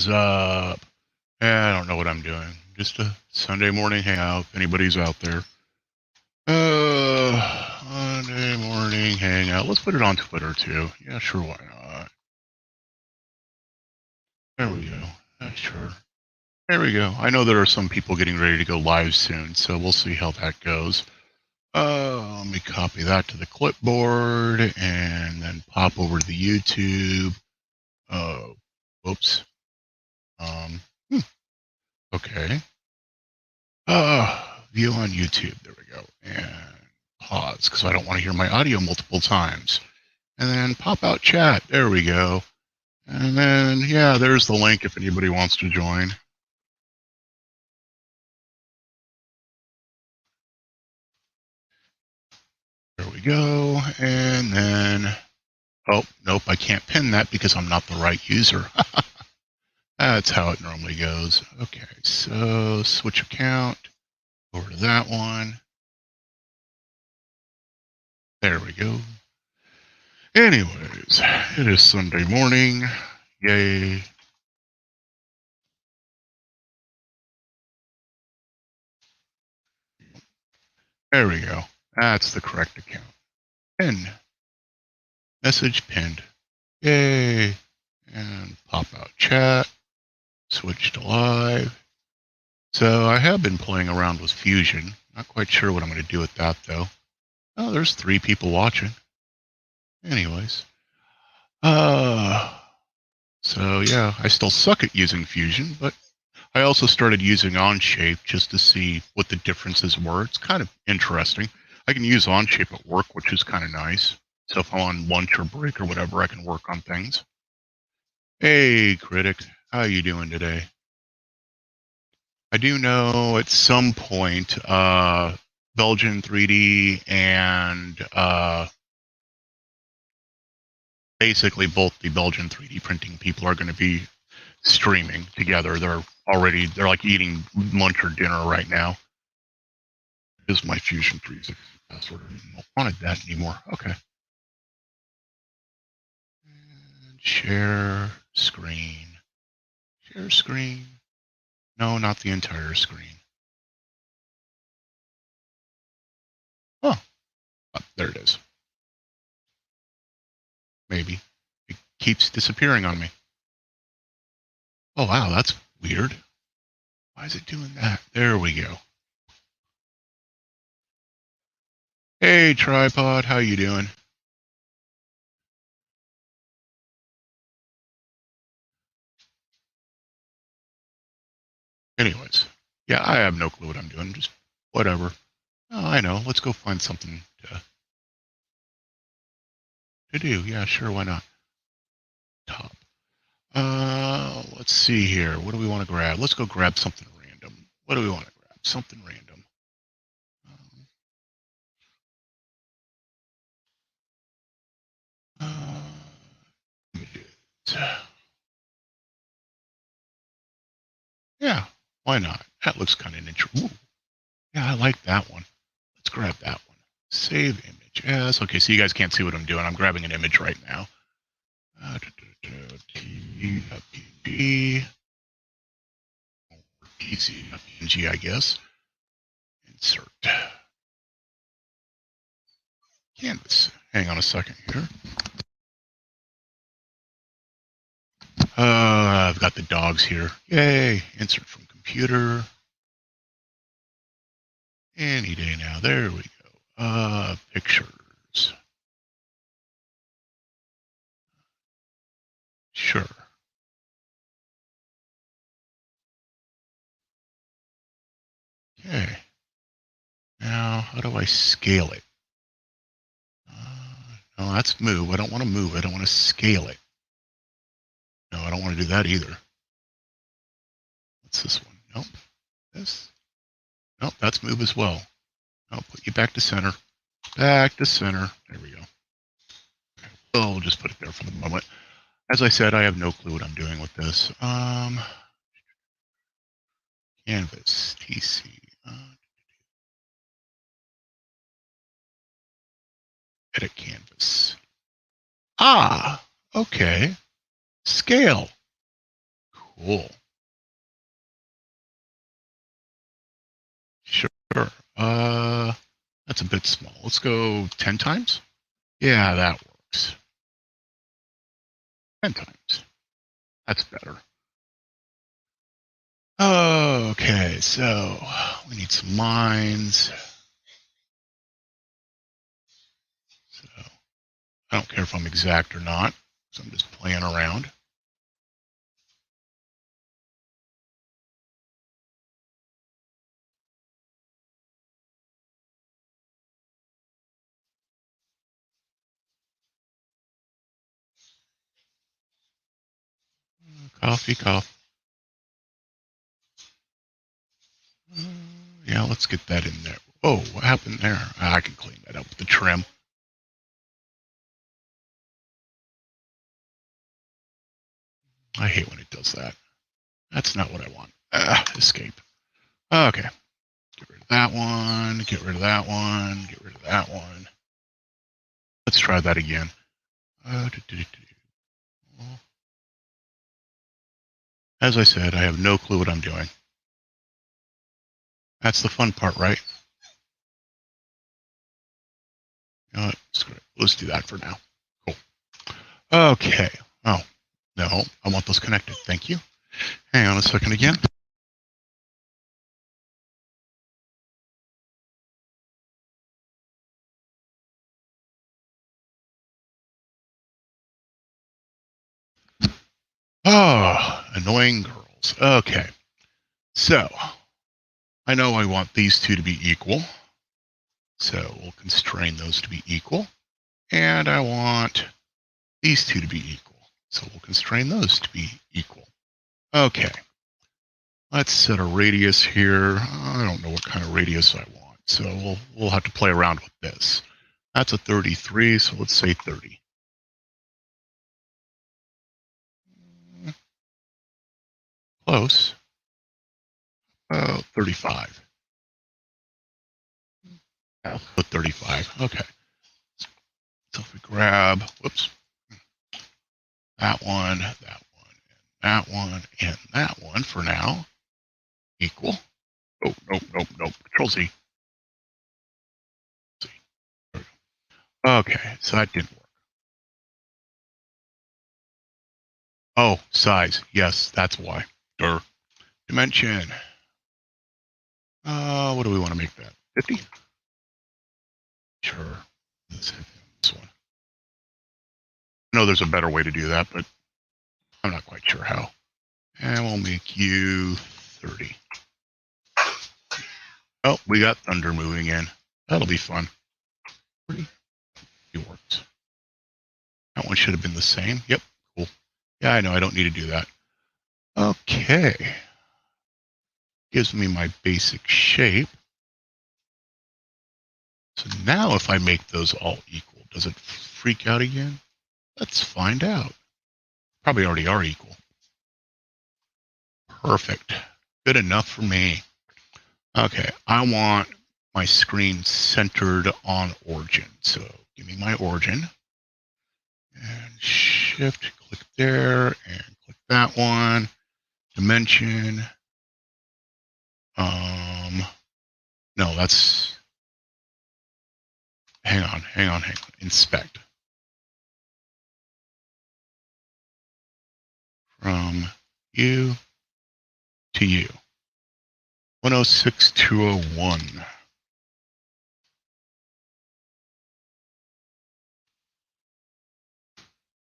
is up? I don't know what I'm doing. Just a Sunday morning hangout. If anybody's out there. Monday morning hangout. Let's put it on Twitter too. Yeah, sure, why not? There we go. Sure. There we go. I know there are some people getting ready to go live soon, so we'll see how that goes. Let me copy that to the clipboard and then pop over to the YouTube. Whoops. Okay. View on YouTube. There we go. And pause because I don't want to hear my audio multiple times. And then pop out chat. There we go. And then, yeah, there's the link if anybody wants to join. There we go. And then, oh, nope, I can't pin that because I'm not the right user. That's how it normally goes. Okay, so switch account over to that one. There we go. Anyways, it is Sunday morning. Yay. There we go. That's the correct account. Pin. Message pinned. Yay. And pop out chat. Switch to live. So I have been playing around with Fusion. Not quite sure what I'm going to do with that, though. Oh, there's 3 people watching. Anyways. So yeah, I still suck at using Fusion, but I also started using Onshape just to see what the differences were. It's kind of interesting. I can use Onshape at work, which is kind of nice. So if I'm on lunch or break or whatever, I can work on things. Hey, Critic. How you doing today? I do know at some point Belgian 3D and basically both the Belgian 3D printing people are going to be streaming together. They're like eating lunch or dinner right now. Is my Fusion 360 password? I don't want that anymore. Okay. And share screen. Share screen. No, not the entire screen. Oh, there it is. Maybe. It keeps disappearing on me. Oh, wow, that's weird. Why is it doing that? There we go. Hey, Tripod, how you doing? Anyways, yeah, I have no clue what I'm doing. Just whatever. Oh, I know. Let's go find something to do. Yeah, sure, why not? Top. Let's see here. What do we want to grab? Let's go grab something random. What do we want to grab? Something random. Yeah, why not? That looks kind of interesting. Yeah, I like that one. Let's grab that one. Save image as. Okay, so you guys can't see what I'm doing. I'm grabbing an image right now. TV.png. PC.png, I guess. Insert. Canvas. Hang on a second here. I've got the dogs here. Yay. Insert from computer. Any day now. There we go. Pictures. Sure. Okay. Now, how do I scale it? No, that's move. I don't want to move it. I want to scale it. No, I don't want to do that either. What's this one? Nope. This. Nope, that's move as well. I'll put you back to center. Back to center. There we go. Okay. Well, we'll just put it there for the moment. As I said, I have no clue what I'm doing with this. Canvas, TC. Edit canvas. Ah, okay. Scale. Cool. Sure. That's a bit small. Let's go 10 times. Yeah, that works. 10 times. That's better. Okay, so we need some lines. So I don't care if I'm exact or not, so I'm just playing around. Coffee, coffee. Yeah, let's get that in there. Oh, what happened there? I can clean that up with the trim. I hate when it does that. That's not what I want. Escape. Okay. Get rid of that one. Get rid of that one. Get rid of that one. Let's try that again. As I said, I have no clue what I'm doing. That's the fun part, right? Let's do that for now. Cool. Okay. Oh, no. I want those connected. Thank you. Hang on a second again. Oh, annoying girls. Okay. So, I know I want these two to be equal. So we'll constrain those to be equal. And I want these two to be equal. So we'll constrain those to be equal. Okay. Let's set a radius here. I don't know what kind of radius I want. So we'll have to play around with this. That's a 33, so let's say 30. Close. 35. I'll put 35. Okay. So if we grab, whoops, that one, and that one for now, equal. Oh, nope. Control Z. Okay, so that didn't work. Oh, size. Yes, that's why. Dimension. What do we want to make that? 50? Sure. This one. I know there's a better way to do that, but I'm not quite sure how. And we'll make you 30. Oh, we got thunder moving in. That'll be fun. It works. That one should have been the same. Yep, cool. Yeah, I know, I don't need to do that. Okay. Gives me my basic shape. So now if I make those all equal, does it freak out again? Let's find out. Probably already are equal. Perfect. Good enough for me. Okay, I want my screen centered on origin. So give me my origin. And shift, click there, and click that one. Dimension. No, that's, hang on. Inspect. From you to you. 106,201.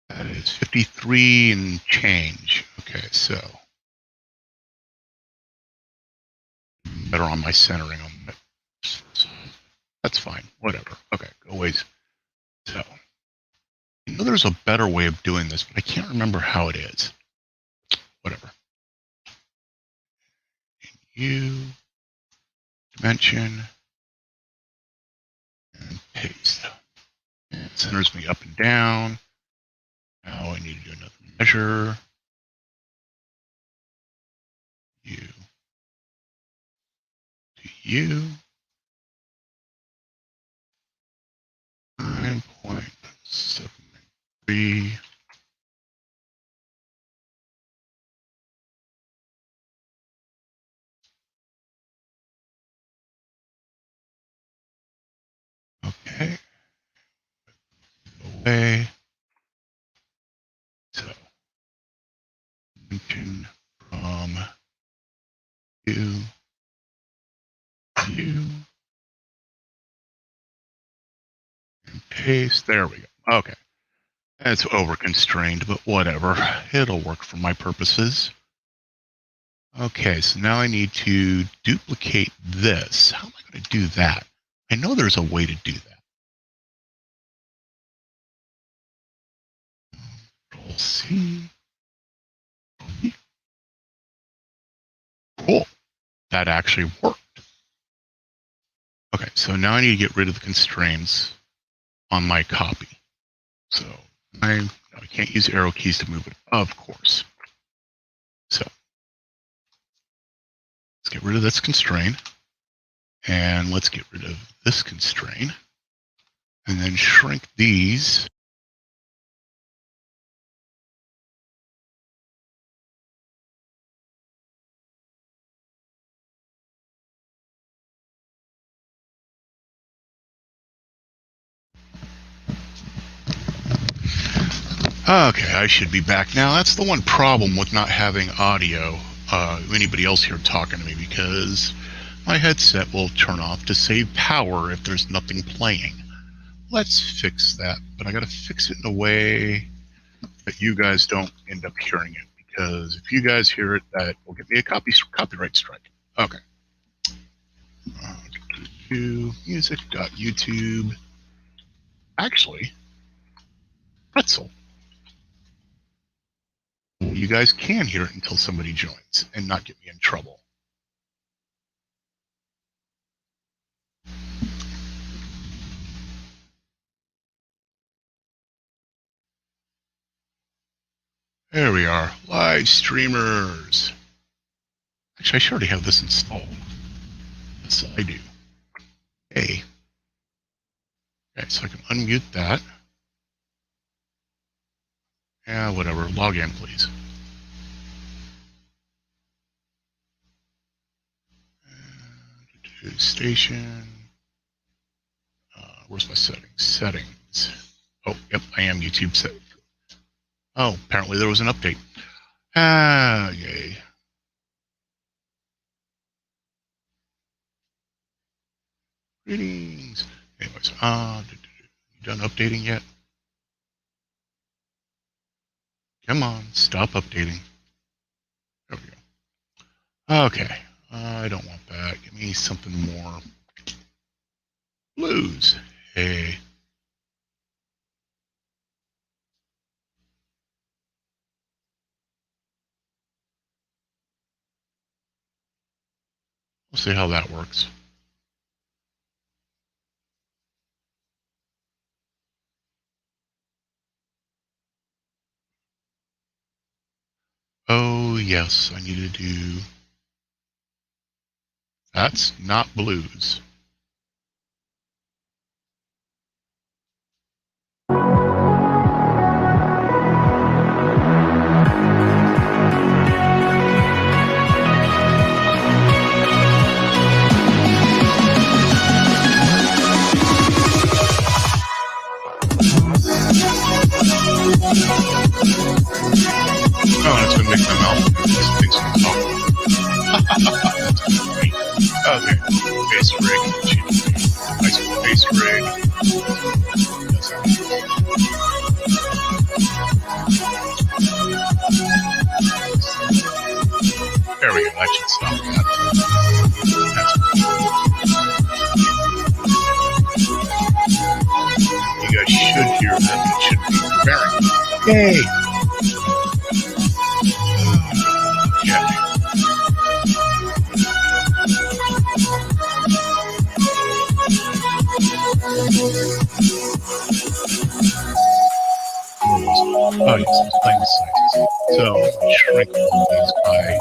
That is 53 and change. Okay, so better on my centering on that. That's fine. Whatever. Okay, go ways. So I know there's a better way of doing this, but I can't remember how it is. Whatever. You dimension and paste. It centers me up and down. Now I need to do another measure. You to you. 9.73. Okay. So, mention from you, and paste. There we go. Okay. It's over constrained, but whatever. It'll work for my purposes. Okay, so now I need to duplicate this. How am I going to do that? I know there's a way to do that. Control C. Cool. That actually worked. Okay, so now I need to get rid of the constraints on my copy. So I can't use arrow keys to move it, of course. So let's get rid of this constraint. And let's get rid of this constraint. And then shrink these. Okay, I should be back now. That's the one problem with not having audio, anybody else here talking to me, because my headset will turn off to save power if there's nothing playing. Let's fix that, but I got to fix it in a way that you guys don't end up hearing it, because if you guys hear it, that will get me a copyright strike. Okay. Music.youtube. Actually, pretzel. You guys can hear it until somebody joins and not get me in trouble. There we are, live streamers. Actually, I should already have this installed. Yes, I do. Hey. Okay, so I can unmute that. Yeah, whatever. Log in, please. Station. Where's my settings? Settings. Oh, yep, I am YouTube set. Oh, apparently there was an update. Ah, yay. Greetings. Anyways, you done updating yet? Come on, stop updating. There we go. Okay, I don't want that. Give me something more. Blues. Hey. We'll see how that works. Oh, yes, I need to do... That's not blues. Oh, and it's going to make my mouth think some talk. Okay, base rig. Nice base rig. There we go, that should stop that. You guys should hear that. It should be preparing. Yay! Yeah. Oh, yes, it's playing sizes. So, shrink all these by 30.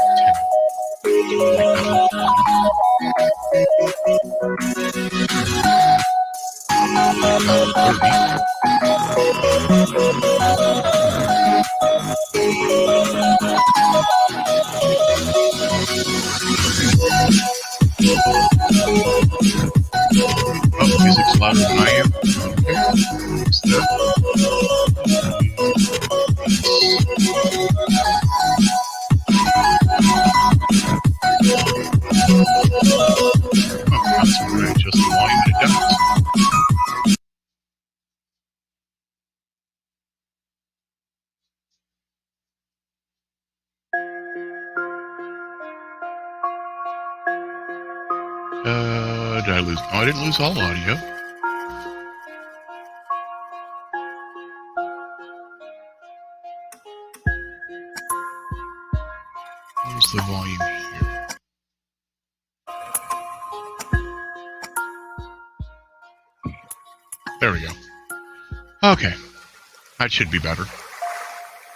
Oh, music's louder than I am. Okay. Fix that. Did I lose? No, I didn't lose all audio. Where's the volume here? There we go. Okay. That should be better.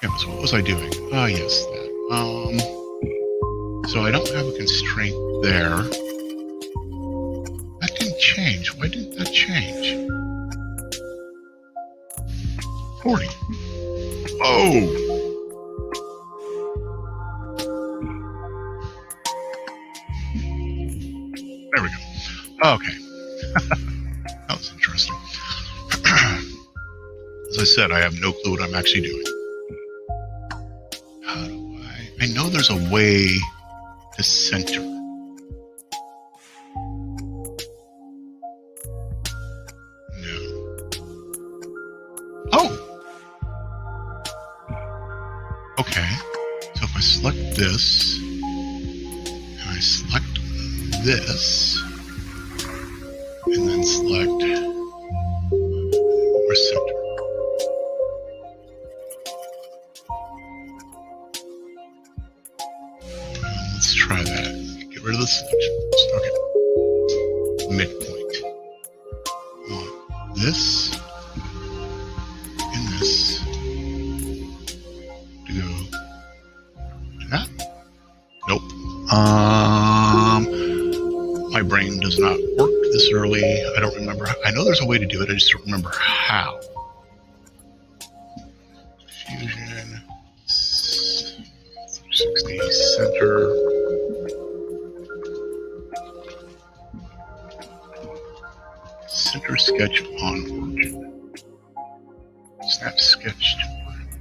Yes, what was I doing? Ah, yes, that. So I don't have a constraint there. That didn't change. Why didn't that change? 40. Oh! There we go. Okay. That was interesting. As I said, I have no clue what I'm actually doing. How do I know there's a way to center. No. Oh! Okay. So if I select this, and I select this, and then select or center. Let's try that. Get rid of the selection. Okay. Midpoint. I want this and this to go to that. Nope. My brain does not work this early. I don't remember. I know there's a way to do it. I just don't remember how. Fusion 60 center. Center sketch on origin. Snap sketch to origin.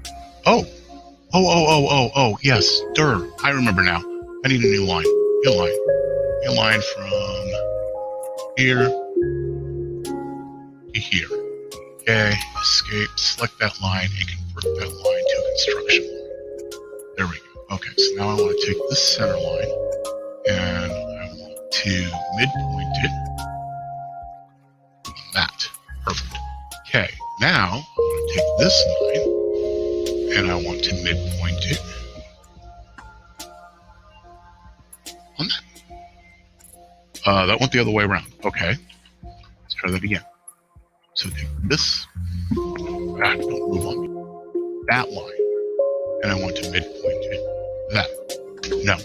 Oh, yes. Durr. I remember now. I need a new line. New line. New line from here to here. Okay. Escape. Select that line and convert that line to a construction line. There we go. Okay. So now I want to take this center line and I want to midpoint it. That. Perfect. Okay, now I want to take this line and I want to midpoint it on that. That went the other way around. Okay, let's try that again. So take this, don't move on me, that line, and I want to midpoint it that. No.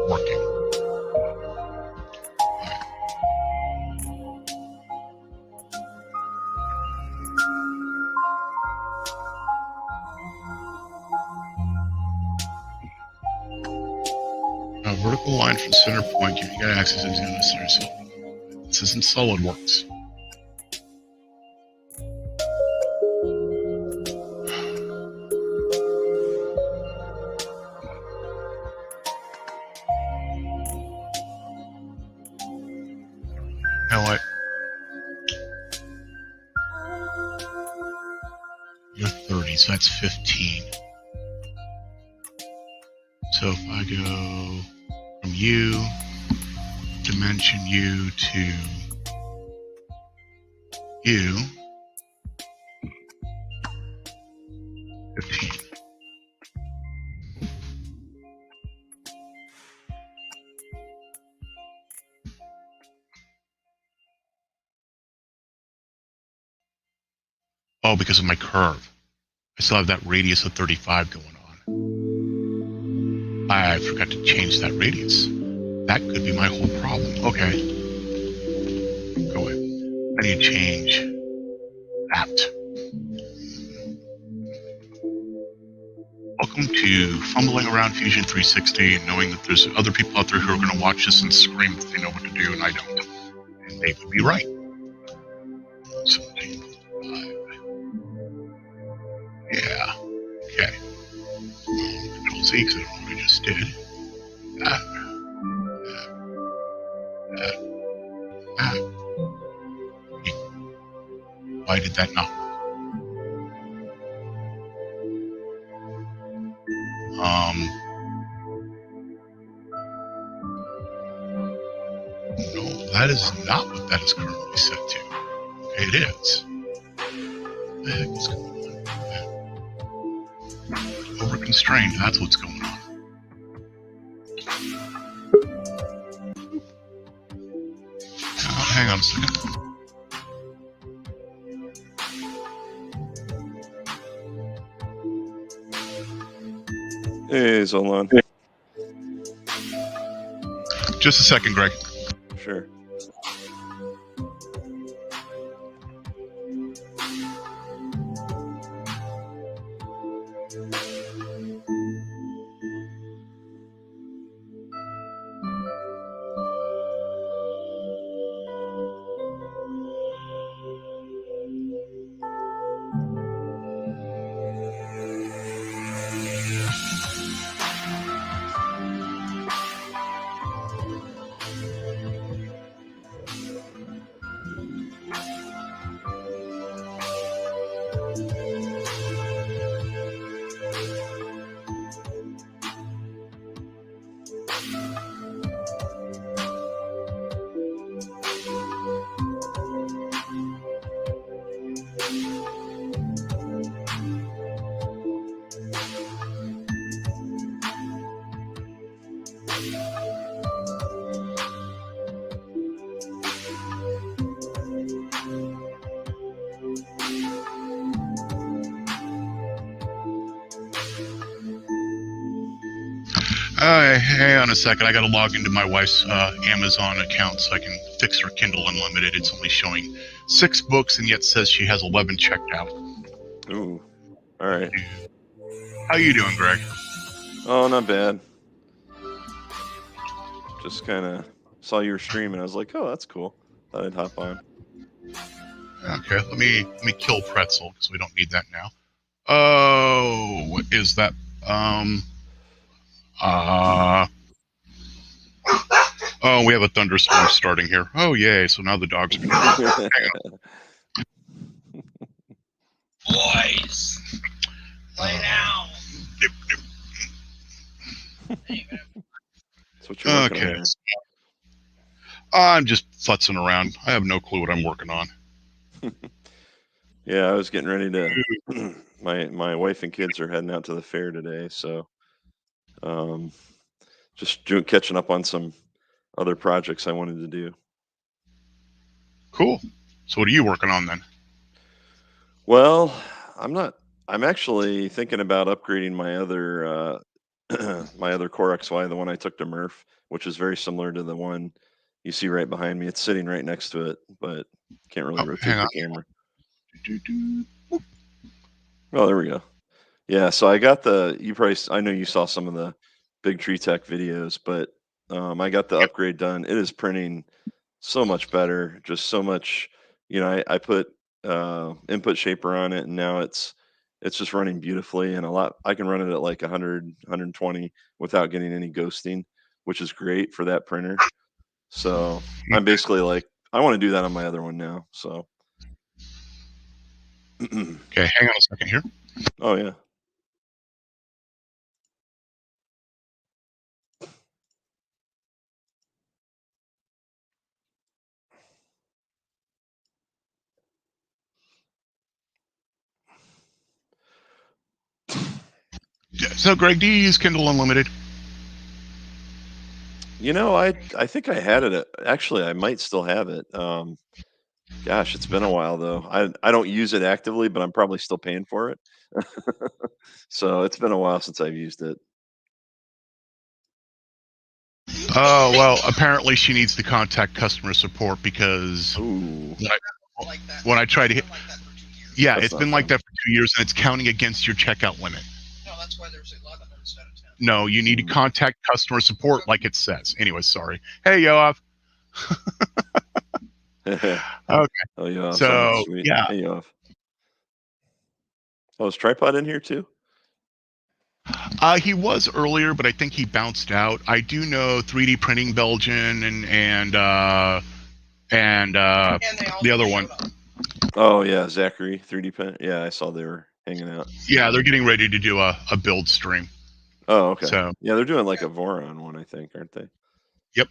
Working. A vertical line from center point, you got access into the center cell. This isn't SolidWorks. You know what? You're 30, so that's 15. So if I go from U, dimension U to U, 15. Oh, because of my curve. I still have that radius of 35 going on. I forgot to change that radius. That could be my whole problem. Okay. Go away. I need to change that. Welcome to fumbling around Fusion 360 and knowing that there's other people out there who are going to watch this and scream that they know what to do and I don't. And they would be right. 17.5. Yeah. Okay. Control Z because I don't know what I just did. That. Why did that not work? No, that is not what that is currently set to. Okay, it is. What the heck is going on? Over constrained, that's what's going on. Hang on a second. Hey, Zolan. Just a second, Greg. Sure. Hang on a second. I got to log into my wife's Amazon account so I can fix her Kindle Unlimited. It's only showing 6 books and yet says she has 11 checked out. Ooh. All right. How you doing, Greg? Oh, not bad. Just kind of saw your stream and I was like, oh, that's cool. Thought I'd hop on. Okay, let me kill Pretzel because we don't need that now. Oh, what is that? Oh, we have a thunderstorm starting here. Oh, yay! So now the dogs are. Hang on. Boys, lay down. That's what you're working Okay. on. I'm just futzing around. I have no clue what I'm working on. Yeah, I was getting ready to. My wife and kids are heading out to the fair today, so just catching up on some other projects I wanted to do. Cool. So what are you working on then? Well, I'm actually thinking about upgrading my other my other Core XY, the one I took to Murph, which is very similar to the one you see right behind me. It's sitting right next to it, but can't really rotate Hang on. the camera. Oh, there we go. Yeah, so I got I know you saw some of the Big Tree Tech videos, but I got the upgrade done. It is printing so much better, just so much. I put input shaper on it, and now it's just running beautifully and a lot. I can run it at like 100, 120 without getting any ghosting, which is great for that printer. So I'm basically like, I want to do that on my other one now. So, Okay, hang on a second here. oh yeah. So, Greg, do you use Kindle Unlimited? I think I had it. Actually, I might still have it. Gosh, it's been a while though. I don't use it actively, but I'm probably still paying for it. So it's been a while since I've used it. Oh, well, apparently she needs to contact customer support because Ooh, when I try to hit, yeah, That's it's not been like fun. that for 2 years and it's counting against your checkout limit. No, that's why there's 11 instead of 10. No, you need to contact customer support like it says. Anyway, sorry. Hey, Yoav. Okay. Oh yeah, So, sweet. yeah. Hey, Yoav. Oh, is Tripod in here too? He was earlier, but I think he bounced out. I do know 3D Printing Belgian and the other one. Oh yeah, Zachary 3D Pen. Yeah, I saw they were hanging out. Yeah, they're getting ready to do a build stream. Oh, okay. So, Yeah, they're doing like a Voron one, I think, aren't they? yep.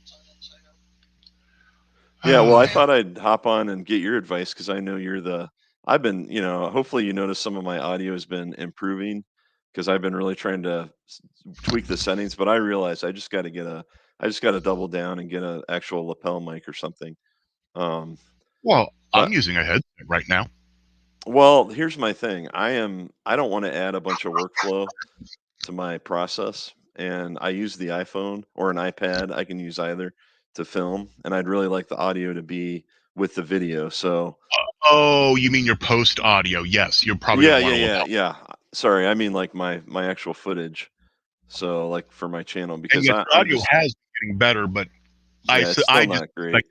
Yeah, well, I thought I'd hop on and get your advice because I know you're the. I've been, hopefully you notice some of my audio has been improving because I've been really trying to tweak the settings. But I realize I just got to double down and get an actual lapel mic or something. Um, Well, I'm but using a headset right now. well, here's my thing. I don't want to add a bunch of workflow to my process, and I use the iPhone or an iPad. I can use either to film, and I'd really like the audio to be with the video. So Oh, you mean your post audio? Yes, you're probably yeah, gonna yeah, want to yeah, lapel. yeah. Sorry, I mean like my actual footage. So like for my channel And because yes, your I'm audio just has been getting better, but yeah, it's still I just not great.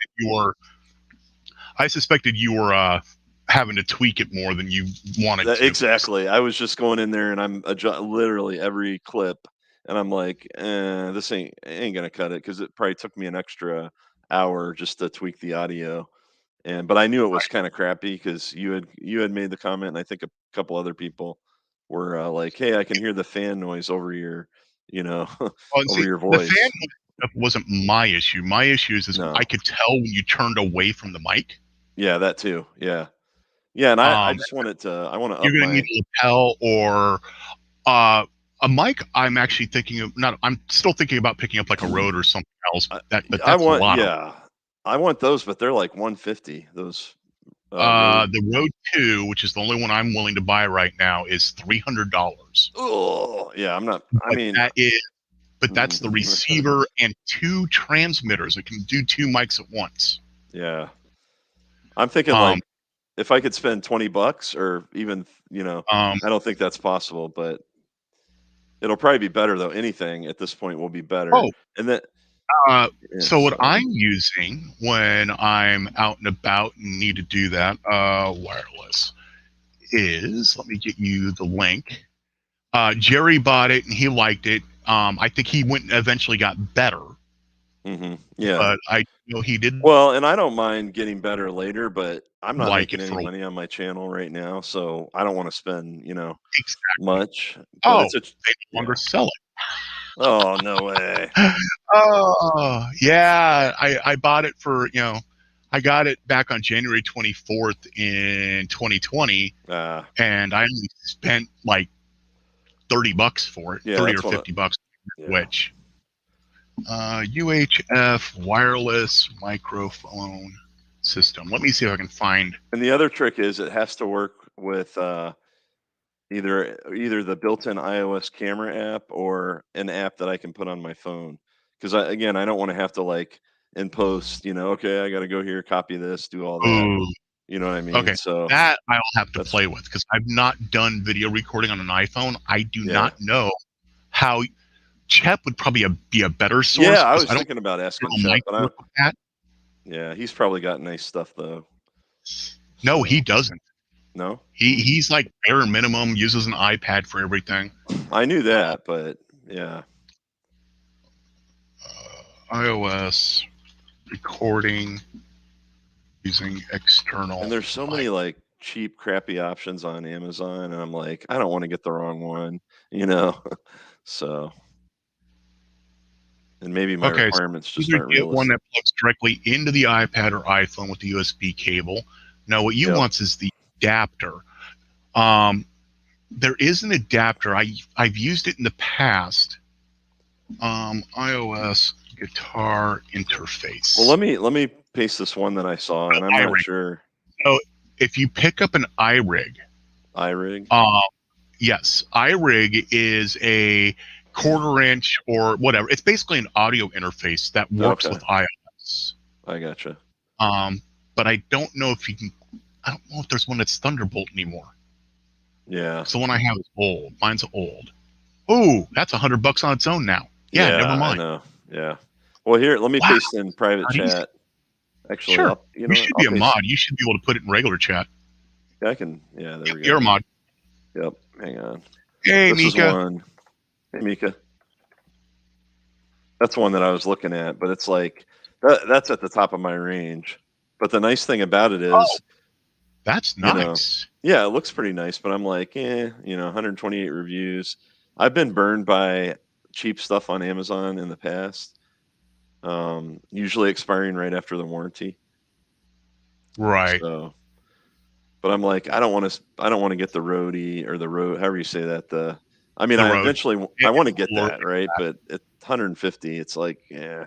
suspected you were having to tweak it more than you wanted to. Exactly. I was just going in there and I'm literally every clip, and I'm like, this ain't gonna cut it because it probably took me an extra hour just to tweak the audio. And but I knew it was kind of crappy because you had made the comment, and I think a couple other people were like, "Hey, I can hear the fan noise over your, you know, Well, and over see, your the fan voice." stuff wasn't my issue. My issue is I No, could tell when you turned away from the mic. yeah, that too, yeah, yeah, and I Um, just wanted to I want to you're up gonna need my a lapel or uh, a mic. I'm actually thinking of not. I'm still thinking about picking up like a Rode or something else. I, But I that's a want lot of. yeah, I want those, but they're like 150. Those Rode. The Rode 2, which is the only one I'm willing to buy right now, is $300. Oh yeah, I'm not. I But mean, that is, but that's the receiver and two transmitters. It can do two mics at once. yeah, I'm thinking Um, like if I could spend $20 or even um, I don't think that's possible, but it'll probably be better though. Anything at this point will be better. oh, And then uh, yeah, so what sorry. I'm using when I'm out and about and need to do that, wireless, is, let me get you the link. Jerry bought it and he liked it. I think he went and eventually got better, Yeah. but I know he did Well, and I don't mind getting better later, but I'm not like making it any for a while. money on my channel right now, so I don't want to spend, Exactly. much. But Oh, it's a they no longer yeah. sell Oh, no way. it. Oh, yeah. I bought it for, I got it back on January 24th in 2020, Uh, and I only spent like $30 for it, yeah, 30 or that's one of $50, yeah. which UHF wireless microphone system. Let me see if I can find. And the other trick is it has to work with either the built-in iOS camera app or an app that I can put on my phone. Because I don't want to have to like in post, okay, I got to go here, copy this, do all that. Ooh, You know what I mean? okay. So That I'll have to that's play with because I've not done video recording on an iPhone. I do yeah, not know how. Chet would probably be a better yeah. source I because was I don't thinking about know asking how Chet, mic but work with that. yeah, he's probably got nice stuff though. No, he So doesn't. no, He's like bare minimum, uses an iPad for everything. I knew Uh, that, but yeah, iOS recording using external and there's so mic. many like cheap, crappy options on Amazon, and I'm like, I don't want to get the wrong one, you know. So and maybe my Okay, so requirements just either aren't get one realistic. that plugs directly into the iPad or iPhone with the USB cable. No, what you Yep. want is the adapter. Um, there is an adapter. I've used it in the past. iOS guitar Well, interface. let me paste this one that I saw, and I'm not iRig. sure. So if you pick up an iRig, iRig. um, yes, iRig is a quarter inch or whatever. It's basically an audio interface that works Okay, with iOS. I gotcha. Um, but I don't know if you can. I don't know if there's one that's Thunderbolt anymore. Yeah, So the one I have is old. Mine's old. Oh, that's $100 on its own now. Yeah, yeah, never I mind. know. Yeah. Well, here, let me Wow, paste in private not easy. chat. Actually, Sure, I'll you should I'll be a paste. mod. You should be able to put it in regular chat. I can. Yeah, there Yep, we you're go. a mod. Yep. Hang on. Hey, This is Mika. one. Hey, Mika. That's one that I was looking at, but it's like that's at the top of my range. But the nice thing about it Oh, is, that's you know, nice. yeah, it looks pretty nice, but I'm like, 128 reviews. I've been burned by cheap stuff on Amazon in the past, usually expiring right after the warranty. Right. So, but I'm like, I don't want to get the roadie or the road, however you say that. I mean, The I road. eventually I It, want it's to get lower that, right? But at 150, it's like, yeah.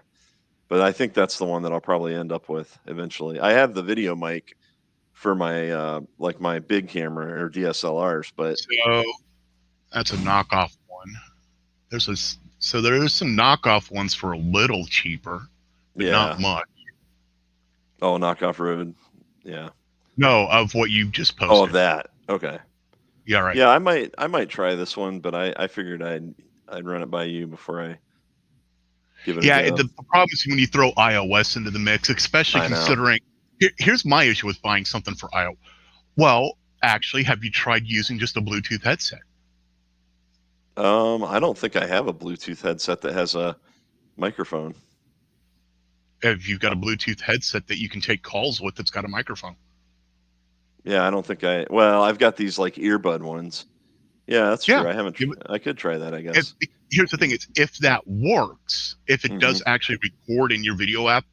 But I think that's the one that I'll probably end up with eventually. I have the video mic for my like my big camera or DSLRs, but so that's a knockoff one. So there is some knockoff ones for a little cheaper, but not yeah. much. Oh, knockoff road. Yeah. No, of what you just Oh, of posted. that. Okay. Yeah, right. Yeah, I might try this one, but I figured I'd run it by you before I give it a Yeah, go. the problem is when you throw iOS into the mix, especially I know. considering. Here's my issue with buying something for iOS. Well, actually, have you tried using just a Bluetooth headset? I don't think I have a Bluetooth headset that has a microphone. Have you got a Bluetooth headset that you can take calls with that's got a microphone? Yeah, I don't think well, I've got these like earbud ones. Yeah, that's Yeah. true. I haven't I could try that, I If, guess. here's the thing: it's if that works, if it Hmm. does actually record in your video app,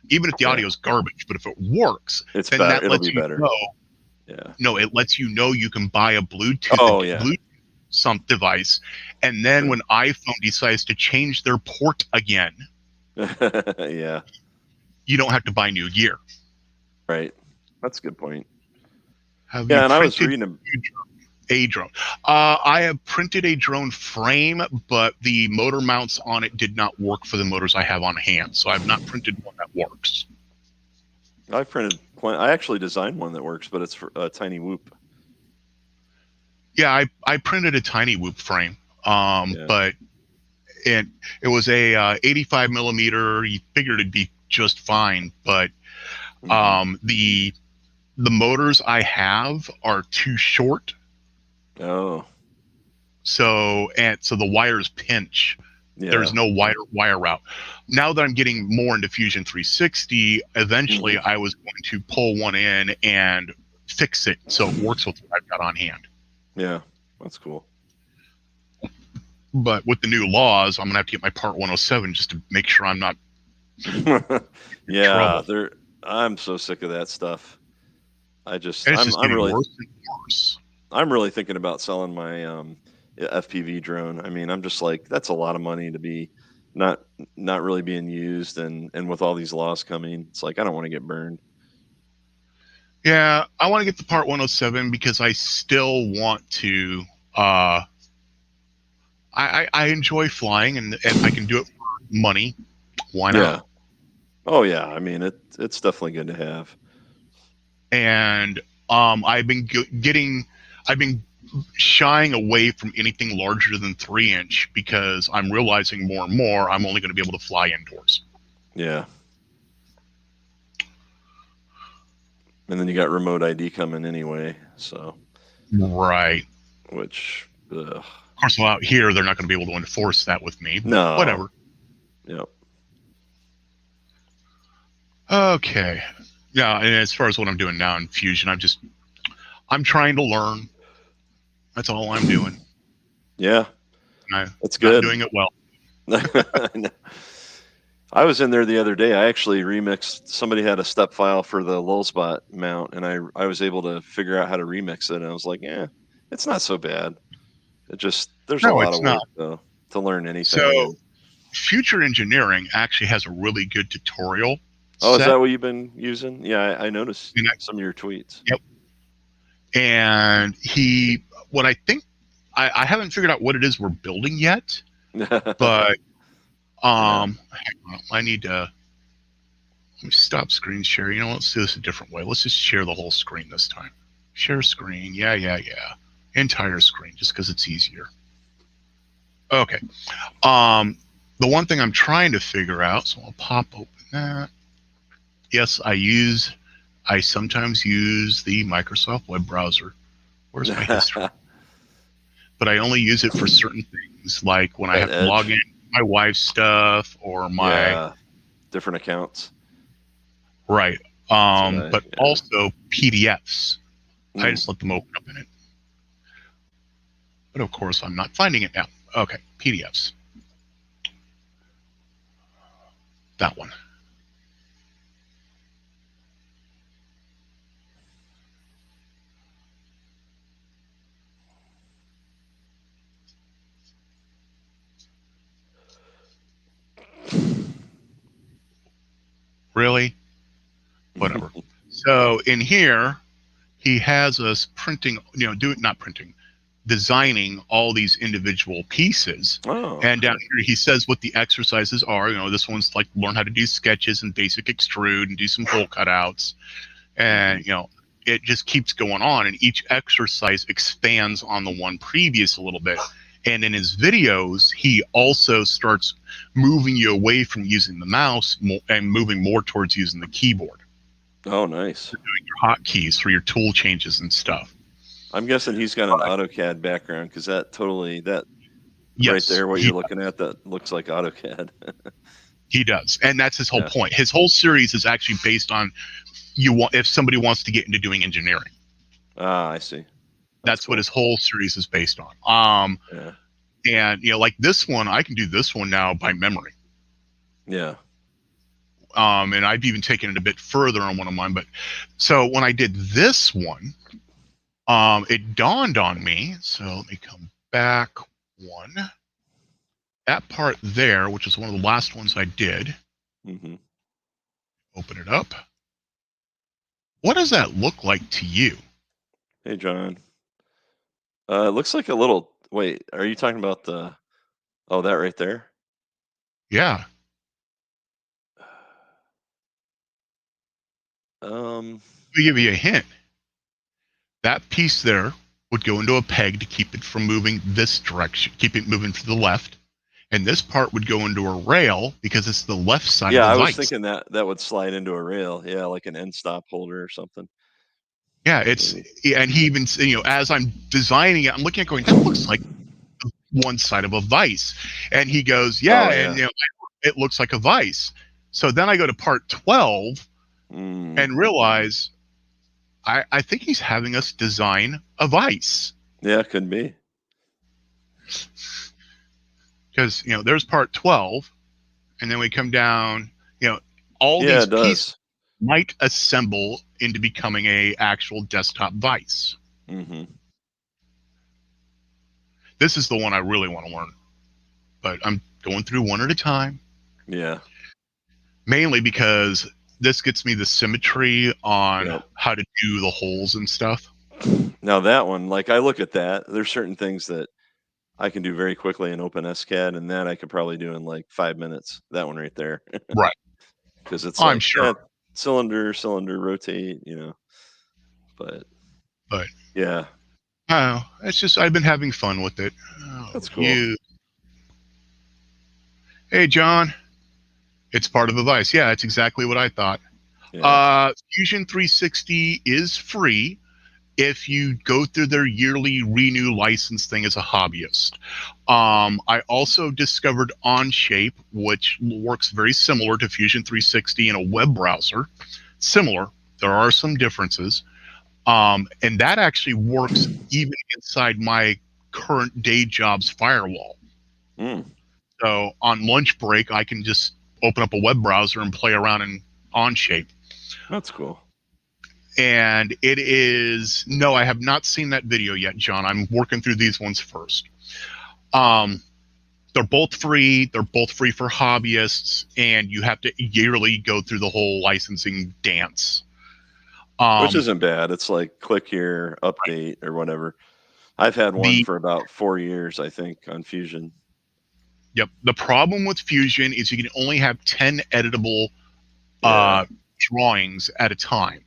even if the Yeah. audio is garbage, but if it works, It's then better. that It'll lets be you better. know. Yeah. No, it lets you know you can buy a Oh, yeah. Bluetooth some device, and then True. when iPhone decides to change their port again, Yeah. you don't have to buy new gear. Right. That's a good point. Have you Yeah, and I was printed reading a drone? I have printed a drone frame, but the motor mounts on it did not work for the motors I have on hand, so I've not printed one that works. I actually designed one that works, but it's for a tiny whoop. Yeah, I printed a tiny whoop frame, Yeah. but it was a 85 millimeter. You figured it'd be just fine, but Hmm. the motors I have are too short, Oh, so the wires pinch. There's yeah. no wire route. Now that I'm getting more into Fusion 360, eventually Hmm. I was going to pull one in and fix it so it works with what I've got on hand. Yeah, that's cool. But with the new laws, I'm gonna have to get my Part 107 just to make sure I'm not in Yeah, trouble. I'm so sick of that stuff. And it's just getting worse and worse. I'm really thinking about selling my FPV drone. I mean, I'm just like, that's a lot of money to be not not really being used, and with all these laws coming, it's like I don't want to get burned. Yeah, I want to get the Part 107 because I still want to. I enjoy flying, and I can do it for money. Why not? Yeah. Oh yeah. I mean, it's definitely good to have. And I've been I've been shying away from anything larger than 3 inch because I'm realizing more and more I'm only going to be able to fly indoors. Yeah. And then you got remote ID coming anyway, so Right. which ugh. Of course, well, out here they're not going to be able to enforce that with me, but No. whatever. Yep. Okay. Yeah, and as far as what I'm doing now in Fusion, I'm trying to learn. That's all I'm doing. Yeah. I'm That's not good. doing it well. I was in there the other day. I actually remixed. Somebody had a step file for the lull spot mount, and I was able to figure out how to remix it. And I was like, yeah, it's not so bad. It just there's a No, lot it's of not. work though to learn anything. So And Future Engineering actually has a really good tutorial oh, is that set. what you've been using? Yeah, I noticed And some of your tweets. yep. And what I think, I haven't figured out what it is we're building yet, but Yeah. hang on, I need to let me stop screen share. You know, let's do this a different way. Let's just share the whole screen this time. Share screen. Yeah. Entire screen, just because it's easier. Okay. The one thing I'm trying to figure out, so I'll pop open that. Yes, I sometimes use the Microsoft web browser. Where's my history? But I only use it for certain things, like when I That have to log Edge. in my wife's stuff or my Yeah, different accounts. right. That's what But yeah. also PDFs. I Mm. just let them open up in it. But of course, I'm not finding it now. Okay, PDFs. That one. Really? Whatever. So in here, he has us printing, not printing, designing all these individual pieces. Oh, And down here, he says what the exercises are. This one's like learn how to do sketches and basic extrude and do some hole cutouts. And, it just keeps going on. And each exercise expands on the one previous a little bit. And in his videos, he also starts moving you away from using the mouse and moving more towards using the keyboard. Oh, nice. Doing your hotkeys for your tool changes and stuff. I'm guessing he's got an AutoCAD background because that Yes, right there, what you're looking at, that looks like AutoCAD. He does, and that's his whole point. His whole series is actually based on if somebody wants to get into doing engineering. Ah, I see. That's cool. What his whole series is based on. Yeah. And like this one, I can do this one now by memory. Yeah. And I've even taken it a bit further on one of mine. But so when I did this one, it dawned on me. So let me come back one. That part there, which is one of the last ones I did. Mm-hmm. Open it up. What does that look like to you? Hey, John. It looks like a little. Wait, are you talking about that right there? Yeah. Let me give you a hint. That piece there would go into a peg to keep it from moving this direction, keep it moving to the left. And this part would go into a rail because it's the left side of the I vise. was thinking that would slide into a rail. Yeah, like an end stop holder or something. Yeah, and he even, as I'm designing it, I'm looking at it going, that looks like one side of a vise. And he goes, and it looks like a vise. So then I go to part 12 and realize I think he's having us design a vise. Yeah, it could be. Because, there's part 12, and then we come down, all these pieces might assemble into becoming a actual desktop vise. Mm-hmm. This is the one I really want to learn, but I'm going through one at a time. Yeah. Mainly because this gets me the symmetry on how to do the holes and stuff. Now that one, like I look at that, there's certain things that I can do very quickly in OpenSCAD, and that I could probably do in like 5 minutes. That one right there. Right. Because it's I'm sure. Cylinder, rotate, But yeah. Oh, it's just I've been having fun with it. Oh, that's cool. Hey, John. It's part of a vise. Yeah, it's exactly what I thought. Yeah. Fusion 360 is free if you go through their yearly renew license thing as a hobbyist. I also discovered Onshape, which works very similar to Fusion 360 in a web browser. Similar. There are some differences. And that actually works even inside my current day job's firewall. So on lunch break, I can just open up a web browser and play around in Onshape. That's cool. And it is, no, I have not seen that video yet, John. I'm working through these ones first. They're both free. They're both free for hobbyists, and you have to yearly go through the whole licensing dance. Which isn't bad. It's like click here, update, or whatever. I've had one for about 4 years, I think, on Fusion. Yep. The problem with Fusion is you can only have 10 editable drawings at a time.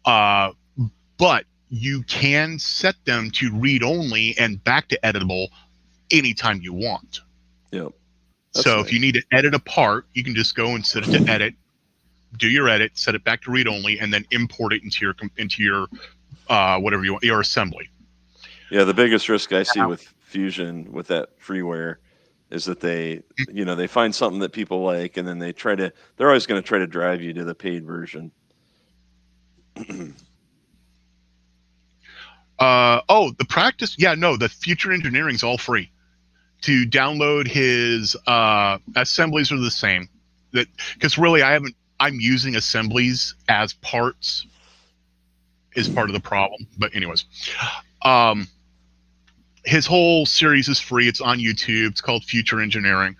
But you can set them to read only and back to editable anytime you want. Yep. So if you need to edit a part, you can just go and set it to edit, do your edit, set it back to read only, and then import it into your whatever you want, your assembly. Yeah, the biggest risk I see with Fusion, with that freeware, is that they find something that people like, and then they're always going to try to drive you to the paid version. The practice. Yeah, no, the Future Engineering's all free. To download his assemblies are the same. Because really I'm using assemblies as parts is part of the problem. But anyways, his whole series is free. It's on YouTube. It's called Future Engineering.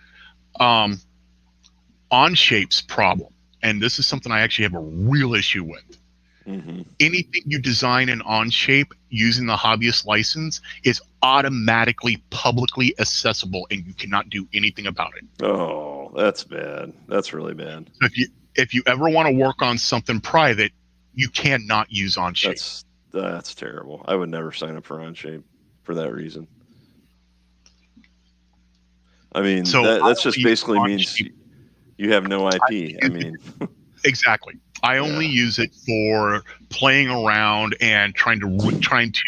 Onshape's problem, and this is something I actually have a real issue with. Mm-hmm. Anything you design in Onshape using the hobbyist license is automatically publicly accessible, and you cannot do anything about it. Oh, that's bad. That's really bad. So if you ever want to work on something private, you cannot use Onshape. That's terrible. I would never sign up for Onshape for that reason. I mean, So that's just basically means Onshape, you have no IP. I mean, exactly. I only use it for playing around and trying to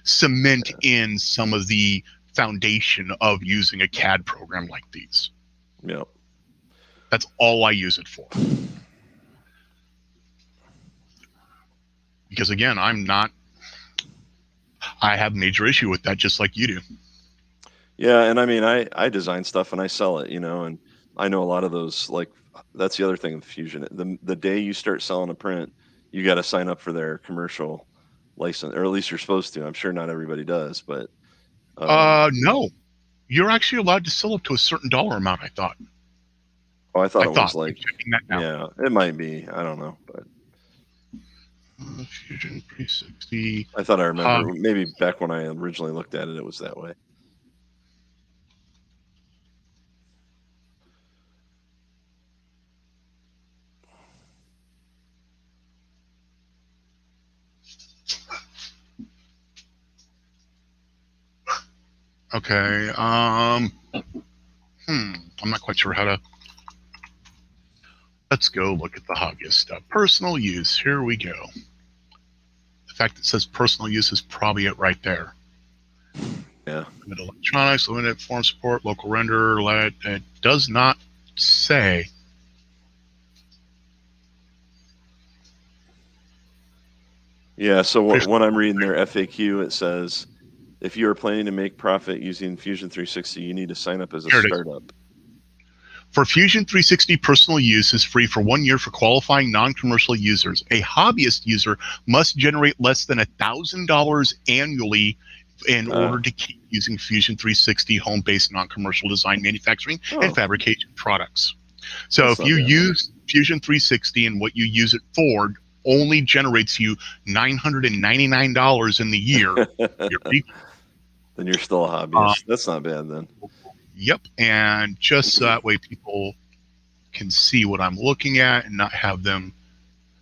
cement in some of the foundation of using a CAD program like these. Yep. That's all I use it for. Because again, I have major issue with that, just like you do. Yeah, and I mean, I design stuff and I sell it, and I know a lot of those. Like, that's the other thing with Fusion. The day you start selling a print, you got to sign up for their commercial license, or at least you're supposed to. I'm sure not everybody does, but No, you're actually allowed to sell up to a certain dollar amount. I thought. I thought I it thought. was like, I'm checking that now. yeah, it might be. I don't know, but Fusion 360. I thought I remember maybe back when I originally looked at it, it was that way. Okay. I'm not quite sure how to. Let's go look at the hobbyist stuff. Personal use. Here we go. The fact that it says personal use is probably it right there. Yeah. Limited electronics, limited form support, local render. It does not say. Yeah. So when I'm reading their FAQ, it says, if you are planning to make profit using Fusion 360, you need to sign up as a startup. For Fusion 360, personal use is free for 1 year for qualifying non-commercial users. A hobbyist user must generate less than $1,000 annually in order to keep using Fusion 360 home-based non-commercial design, manufacturing, and fabrication products. So if you use Fusion 360 and what you use it for only generates you $999 in the year, then you're still a hobbyist. That's not bad then. Yep, and just so that way people can see what I'm looking at and not have them,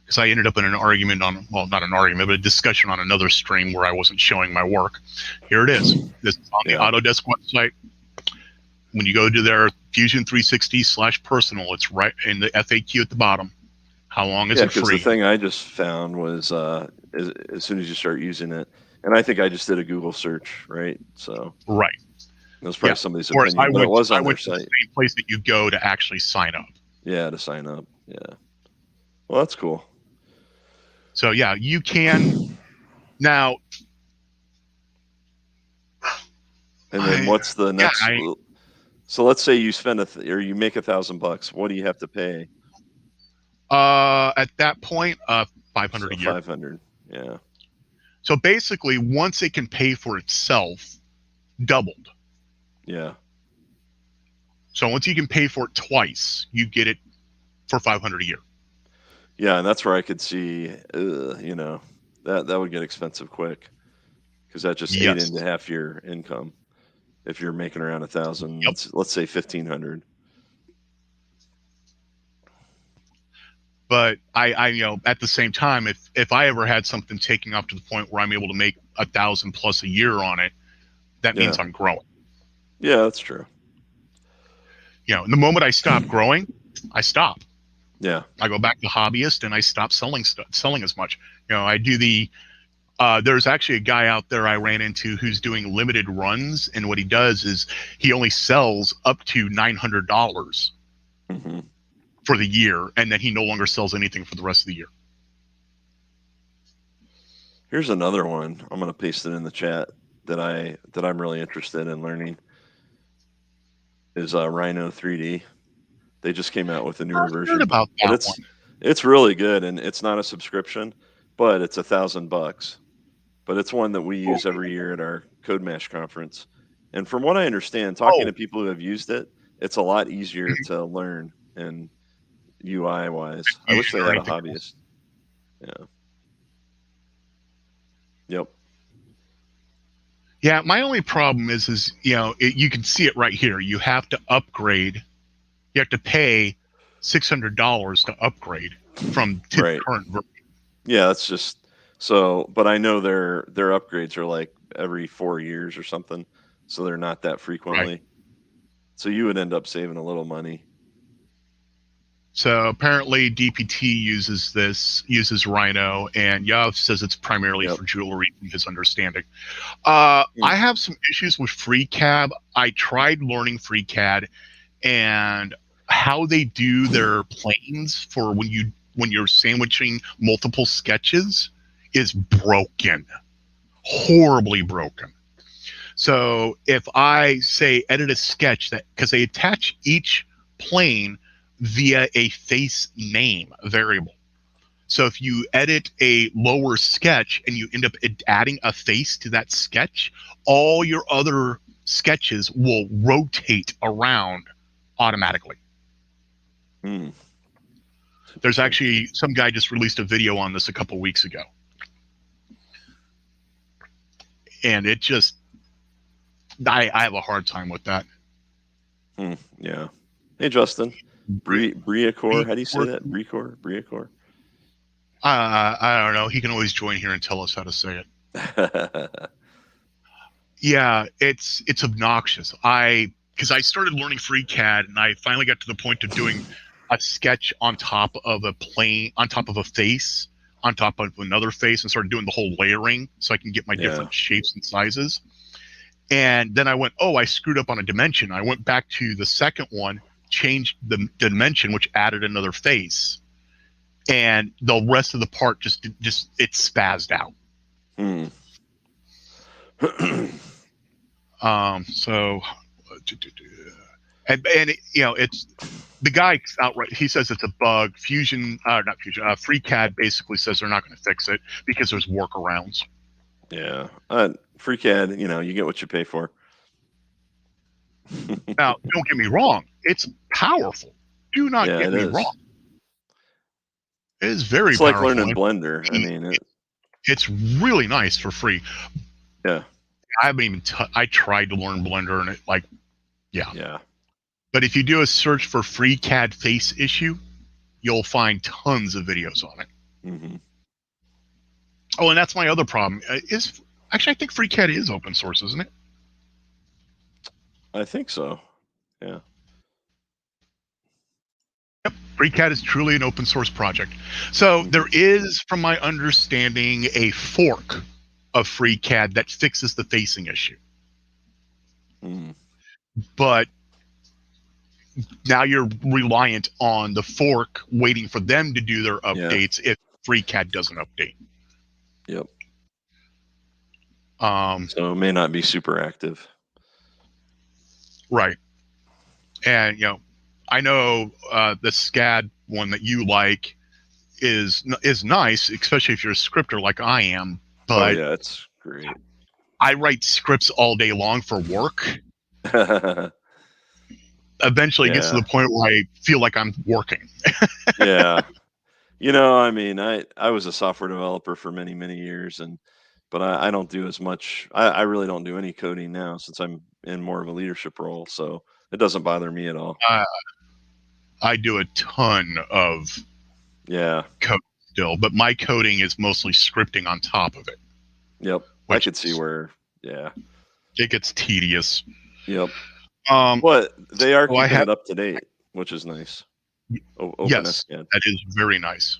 because I ended up in an argument on, well, not an argument, but a discussion on another stream where I wasn't showing my work. Here it is. This is on the Autodesk website. When you go to their Fusion 360/personal, it's right in the FAQ at the bottom. How long is it free? Because the thing I just found was as soon as you start using it, and I think I just did a Google search, right? So right. That was probably somebody's opinion, but it was on their site. The same place that you go to actually sign up. Yeah, to sign up. Yeah. Well, that's cool. So yeah, you can now. And then what's the next? So let's say you spend or you make $1,000. What do you have to pay? At that point, $500 a year. $500. Yeah. So basically, once it can pay for itself, doubled. Yeah. So once you can pay for it twice, you get it for $500 a year. Yeah, and that's where I could see, that would get expensive quick, because that just ate into half your income. If you're making around 1,000, let's say 1,500. But I at the same time, if I ever had something taking off to the point where I'm able to make 1,000 plus a year on it, that means I'm growing. Yeah, that's true. The moment I stop growing, I stop. Yeah. I go back to hobbyist and I stop selling as much. I do there's actually a guy out there I ran into who's doing limited runs, and what he does is he only sells up to $900 for the year, and then he no longer sells anything for the rest of the year. Here's another one. I'm going to paste it in the chat that I'm really interested in learning. Is Rhino 3D. They just came out with a newer version. About that one. It's really good, and it's not a subscription, but it's $1,000. But it's one that we use every year at our Code Mash conference. And from what I understand, talking to people who have used it, it's a lot easier to learn, and UI wise. I wish they had a hobbyist. Yeah. Yep. Yeah, my only problem is you can see it right here. You have to upgrade. You have to pay $600 to upgrade to the Right. current version. Yeah, that's just so. But I know their upgrades are like every 4 years or something, so they're not that frequently. So you would end up saving a little money. So apparently DPT uses Rhino, and Yav says it's primarily Yep. for jewelry from his understanding. Hmm. I have some issues with FreeCAD. I tried learning FreeCAD, and how they do their planes for when you're sandwiching multiple sketches is broken, horribly broken. So if I say edit a sketch, that because they attach each plane via a face name variable. So if you edit a lower sketch and you end up adding a face to that sketch, all your other sketches will rotate around automatically. Hmm. There's actually some guy just released a video on this a couple weeks ago. And it just, I have a hard time with that. Yeah. Hey, Justin. Briacore. How do you say that? Briacore? I don't know. He can always join here and tell us how to say it. Yeah, it's obnoxious. Because I started learning FreeCAD and I finally got to the point of doing a sketch on top of a plane, on top of a face, on top of another face, and started doing the whole layering so I can get my different shapes and sizes. And then I went, oh, I screwed up on a dimension. I went back to the second one, changed the dimension, which added another face. And the rest of the part just it spazzed out. So, and it's the guy outright. He says it's a bug. FreeCAD basically says they're not going to fix it because there's workarounds. Yeah, FreeCAD. You get what you pay for. Now, don't get me wrong. It's powerful. Do not get me wrong. It is very it's powerful. It's like learning Blender. I mean, it's really nice for free. Yeah. I haven't even. I tried to learn Blender, and it Yeah. But if you do a search for FreeCAD face issue, you'll find tons of videos on it. Mm-hmm. Oh, and that's my other problem. I think FreeCAD is open source, isn't it? I think so. Yeah. Yep. FreeCAD is truly an open source project. So there is, from my understanding, a fork of FreeCAD that fixes the facing issue. But now you're reliant on the fork waiting for them to do their updates if FreeCAD doesn't update. Yep. So it may not be super active. Right. And, I know the SCAD one that you like is nice, especially if you're a scripter like I am. But yeah, it's great. I write scripts all day long for work. Eventually it gets to the point where I feel like I'm working. Yeah. I mean, I was a software developer for many, many years, but I don't do as much. I really don't do any coding now since I'm in more of a leadership role. So it doesn't bother me at all. I do a ton of code still, but my coding is mostly scripting on top of it. Yep. I could see where, it gets tedious. Yep. But they are keeping it up to date, which is nice. Yes, that is very nice.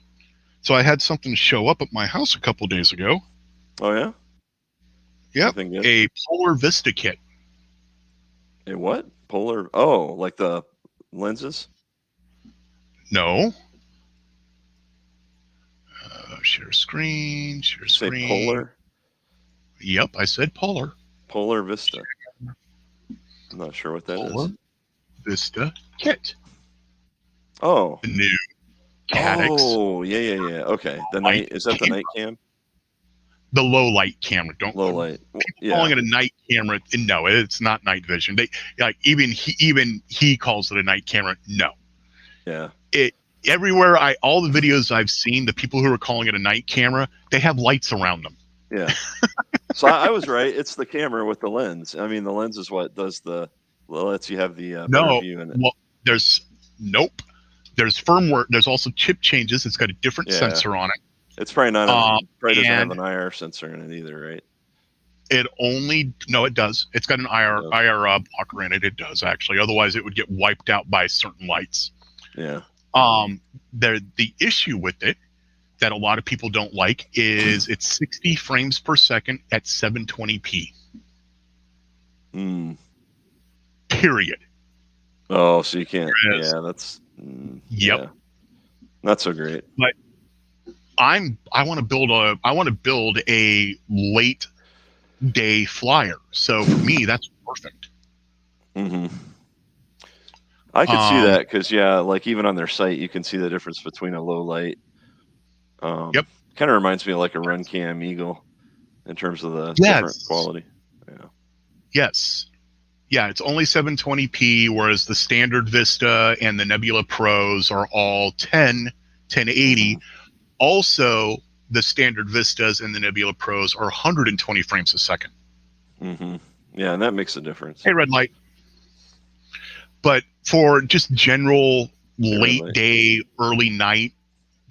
So I had something show up at my house a couple days ago. Oh, yeah? Yep, a Polar Vista kit. A what? Polar? Oh, like the lenses? No. Share screen. Say Polar? Yep, I said Polar. Polar Vista. I'm not sure what that is. Vista kit. Oh. The new Cadix. Oh, yeah. Okay. Is that the night cam? The low light camera. Low light. Calling it a night camera. No, it's not night vision. Even he calls it a night camera. No. Yeah. everywhere all the videos I've seen, the people who are calling it a night camera, they have lights around them. Yeah. So I was right. It's the camera with the lens. I mean, the lens is what does lets you have the better No, view in it. well, nope. There's firmware. There's also chip changes. It's got a different sensor on it. It's probably not. Probably doesn't have and an IR sensor in it either, right? It does. It's got an IR blocker in it. It does actually. Otherwise, it would get wiped out by certain lights. Yeah. The issue with it that a lot of people don't like is it's 60 frames per second at 720p. Period. Oh, so you can't. Whereas, yeah, that's. Yep. Yeah, not so great. But I want to build a late day flyer. So for me, that's perfect. I could see that because like even on their site, you can see the difference between a low light. Yep. Kind of reminds me of like a Run Cam Eagle in terms of the different quality. Yeah. Yes. Yeah, it's only 720p, whereas the standard Vista and the Nebula Pros are all 1080. Also, the standard Vistas and the Nebula Pros are 120 frames a second. Yeah, and that makes a difference. Hey, red light. But for just general late day, early night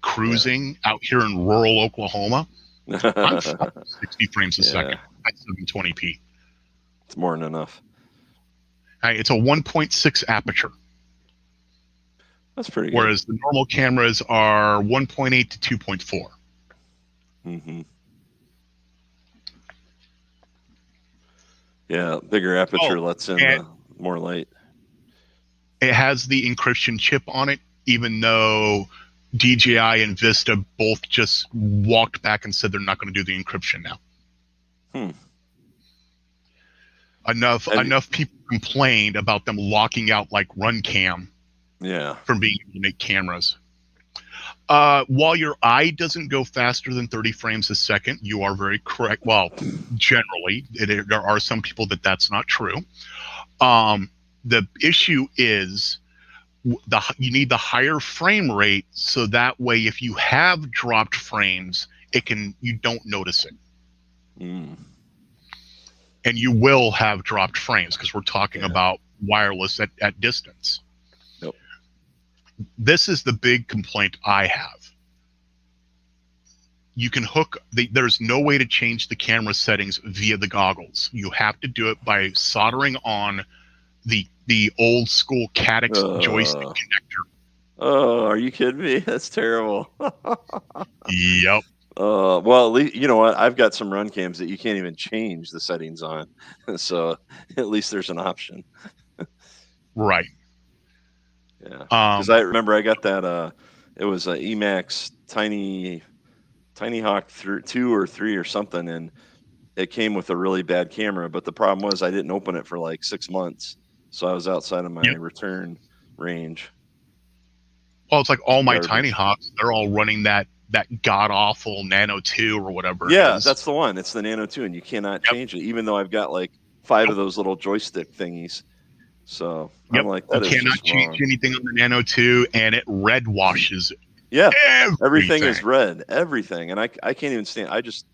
cruising out here in rural Oklahoma, I'm 60 frames a second at 720p. It's more than enough. It's a 1.6 aperture. That's pretty good. Whereas the normal cameras are 1.8 to 2.4. Yeah, bigger aperture lets in more light. It has the encryption chip on it, even though DJI and Vista both just walked back and said they're not going to do the encryption now. Enough people complained about them locking out like RunCam from being able to make cameras. While your eye doesn't go faster than 30 frames a second, you are very correct. Well, generally, there are some people that's not true. The issue is you need the higher frame rate, so that way if you have dropped frames, you don't notice it. And you will have dropped frames because we're talking about wireless at distance. Nope. This is the big complaint I have. You can there's no way to change the camera settings via the goggles. You have to do it by soldering on the old school Caddx joystick connector. Oh, are you kidding me? That's terrible. Yep. Well, at least, you know what? I've got some run cams that you can't even change the settings on. So at least there's an option. Right. Yeah. Because I remember I got that, it was an Emax Tiny Hawk 2 or 3 or something. And it came with a really bad camera. But the problem was I didn't open it for like 6 months. So I was outside of my return range. Well, it's like all my Tiny Hawks, they're all running that god-awful Nano 2 or whatever it is. That's the one. It's the Nano 2, and you cannot change it, even though I've got like 5 of those little joystick thingies. So I'm like, that is just wrong. You cannot change anything on the Nano 2, and it red washes it. Yeah, everything is red. Everything. And I can't even stand. I just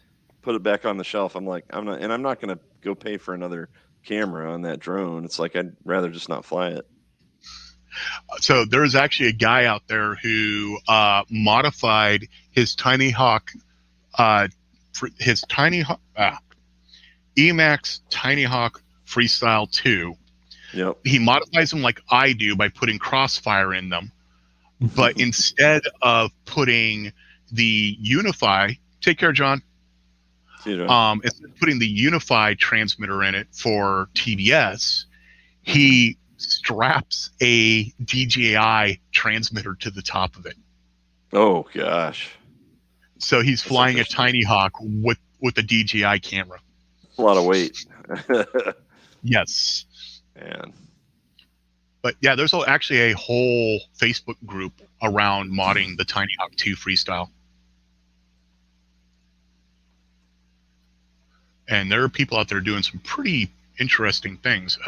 put it back on the shelf. I'm like, I'm not going to go pay for another camera on that drone. It's like, I'd rather just not fly it. So there's actually a guy out there who modified his Tiny Hawk, Emax Tiny Hawk Freestyle 2. Yep. He modifies them like I do by putting Crossfire in them, but instead of putting the Unify, take care, John. Instead of putting the Unify transmitter in it for TBS, he straps a DJI transmitter to the top of it. Oh gosh! So he's flying a Tiny Hawk with a DJI camera. A lot of weight. Yes. Man. But yeah, there's actually a whole Facebook group around modding the Tiny Hawk 2 Freestyle. And there are people out there doing some pretty interesting things.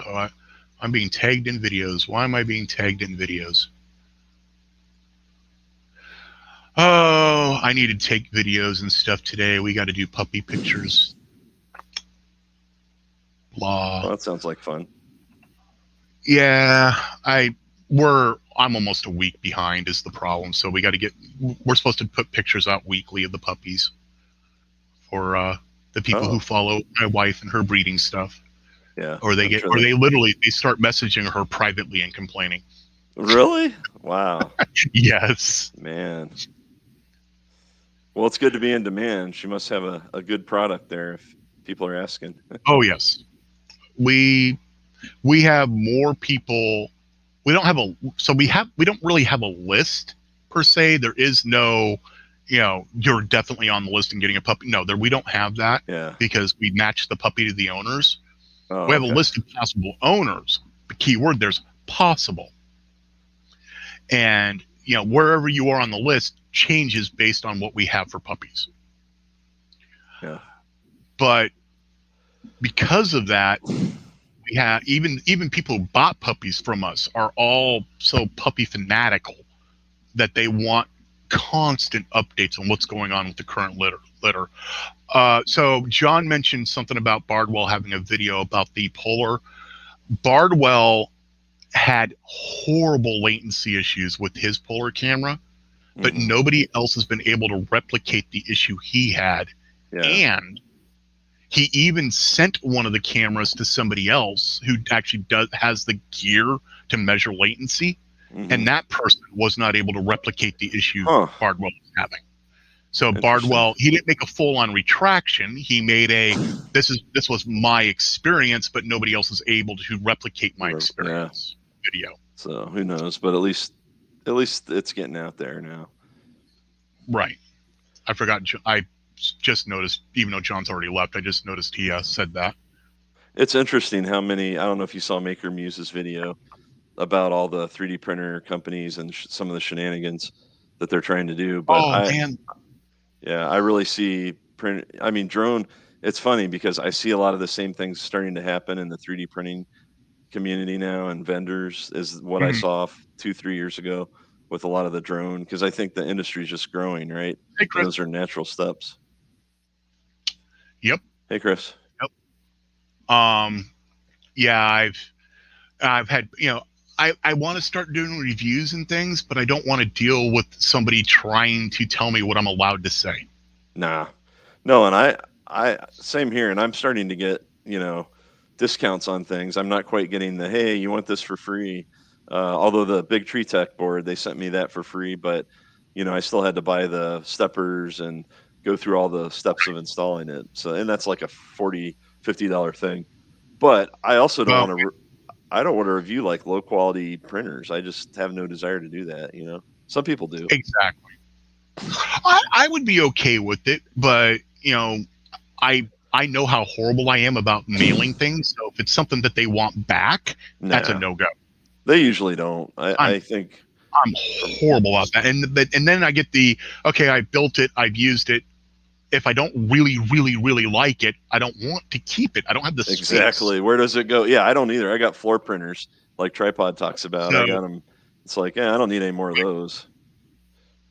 I'm being tagged in videos. Why am I being tagged in videos? Oh, I need to take videos and stuff today. We got to do puppy pictures. Blah. Well, that sounds like fun. Yeah, I'm almost a week behind is the problem. So we're supposed to put pictures out weekly of the puppies for the people who follow my wife and her breeding stuff. Yeah. Or they start messaging her privately and complaining. Really? Wow. Yes. Man. Well, it's good to be in demand. She must have a good product there if people are asking. Oh yes. We have more people. We don't have we don't really have a list per se. There is no, you're definitely on the list and getting a puppy. No, we don't have that. Yeah. Because we match the puppy to the owners. Oh, we have okay. a list of possible owners. The key word there's possible. And wherever you are on the list changes based on what we have for puppies. Yeah. But because of that, we have even people who bought puppies from us are all so puppy fanatical that they want constant updates on what's going on with the current litter. So John mentioned something about Bardwell having a video about the polar. Bardwell had horrible latency issues with his polar camera, but nobody else has been able to replicate the issue he had. Yeah. And he even sent one of the cameras to somebody else who actually has the gear to measure latency, and that person was not able to replicate the issue Bardwell was having. So Bardwell, he didn't make a full-on retraction. He made this was my experience, but nobody else is able to replicate my experience video. So who knows? But at least it's getting out there now. Right. I forgot. I just noticed, even though John's already left, I just noticed he said that. It's interesting how many. I don't know if you saw Maker Muse's video about all the 3D printer companies and some of the shenanigans that they're trying to do. But I really see drone. It's funny because I see a lot of the same things starting to happen in the 3D printing community now, and vendors is what I saw 2-3 years ago with a lot of the drone, because I think the industry is just growing, right? Hey, Chris. Those are natural steps. Yep. Hey, Chris. Yep. Yeah, I've had, I want to start doing reviews and things, but I don't want to deal with somebody trying to tell me what I'm allowed to say. Nah. No, and I same here, and I'm starting to get, discounts on things. I'm not quite getting the, hey, you want this for free. Although the big Tree Tech board, they sent me that for free, but I still had to buy the steppers and go through all the steps of installing it. So, and that's like a $40-$50 thing. But I also don't want to. I don't want to review like low quality printers. I just have no desire to do that. Some people do. Exactly. I would be okay with it, but I know how horrible I am about mailing things. So if it's something that they want back, that's a no-go. They usually don't. I think I'm horrible about that. And then I get I built it, I've used it. If I don't really, really, really like it, I don't want to keep it. I don't have the space. Exactly. Where does it go? Yeah, I don't either. I got floor printers like Tripod talks about. I got them. It's like, I don't need any more of those.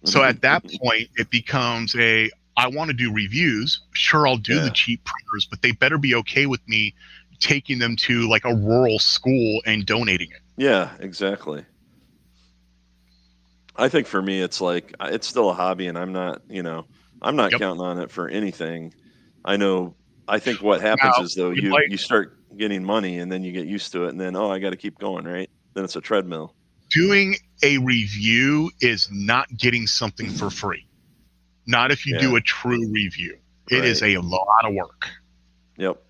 So at that point, it becomes I want to do reviews. Sure, I'll do the cheap printers, but they better be okay with me taking them to like a rural school and donating it. Yeah, exactly. I think for me, it's like, it's still a hobby, and I'm not, counting on it for anything. I think what happens is, though, you start getting money, and then you get used to it, and then, I got to keep going, right? Then it's a treadmill. Doing a review is not getting something for free. Not if you do a true review. It is a lot of work. Yep.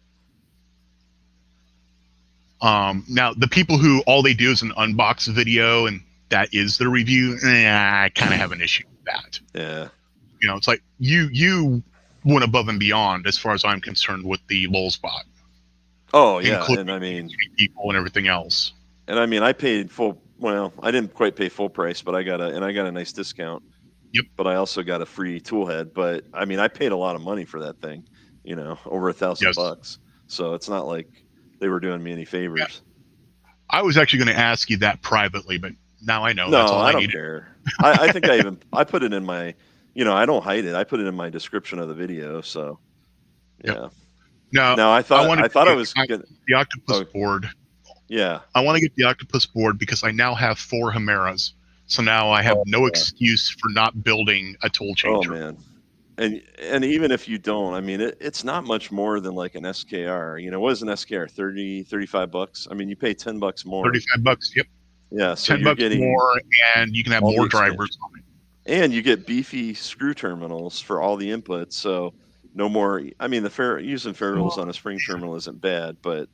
Now, the people who all they do is an unbox video and that is the review, I kind of have an issue with that. Yeah. It's like you went above and beyond as far as I'm concerned with the Lulzbot. Oh, yeah. And people and everything else. And I paid full. Well, I didn't quite pay full price, but I got a nice discount. Yep. But I also got a free tool head. But I paid a lot of money for that thing. Over $1,000. So it's not like they were doing me any favors. Yeah. I was actually going to ask you that privately, but Now I know. That's No, all I I don't needed. care. I think I put it in my, I don't hide it. I put it in my description of the video. So Yep. yeah. Now Now I want I to thought I get was gonna. the octopus Oh board. yeah. I want to get the octopus board because I now have 4 Chimeras. So now I Oh have no yeah. excuse for not building a tool Oh changer. man. And even if you don't, I mean, it's not much more than like an SKR. What is an SKR? 30, $35. I mean, you pay $10 more. 35 bucks. Yep. Yeah, so 10 you're bucks getting more and you can have all the more drivers expansion. on it. And you get beefy screw terminals for all the inputs. So no more. I mean, using ferrules on a spring terminal isn't bad, but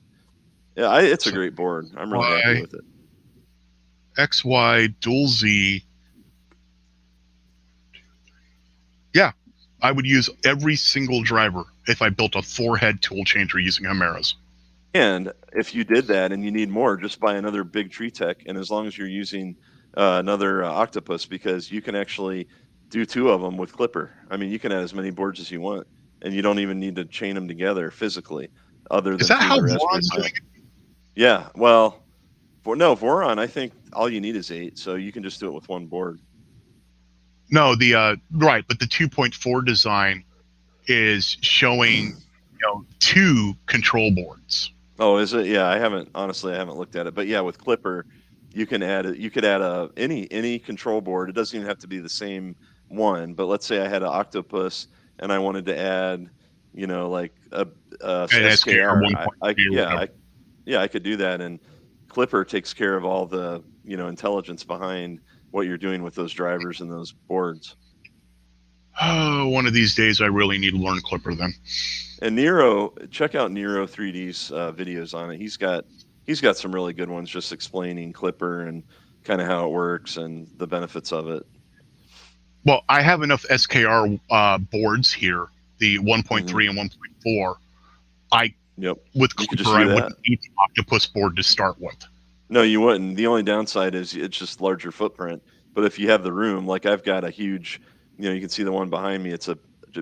yeah, it's a So great board. I'm really happy Y, with it. XY, dual Z. Yeah. I would use every single driver if I built a 4-head tool changer using Chimeras. And if you did that and you need more, just buy another big tree tech. And as long as you're using another octopus, because you can actually do 2 of them with Clipper. I mean, you can add as many boards as you want, and you don't even need to chain them together physically, other Is than that through how the Raspberry Voron's Pi. doing it? Yeah, well, no, Voron, I think all you need is 8, so you can just do it with one board. No, the right, but the 2.4 design is showing 2 control boards. Oh, is it? Yeah, I haven't looked at it, but yeah, with Clipper, you can add it. You could add any control board. It doesn't even have to be the same one. But let's say I had an Octopus and I wanted to add, like a And SKR SKR. 1.3 or whatever. I could do that, and Clipper takes care of all the intelligence behind what you're doing with those drivers and those boards. Oh, one of these days I really need to learn Clipper then. And Nero, check out Nero 3D's videos on it. He's got some really good ones, just explaining Clipper and kind of how it works and the benefits of it. Well, I have enough SKR boards here, the 1.3 Mm-hmm. and 1.4. Yep. With You could just Clipper, I do that. wouldn't need the octopus board to start with. No, you wouldn't. The only downside is it's just larger footprint. But if you have the room, like I've got a huge, you can see the one behind me. It's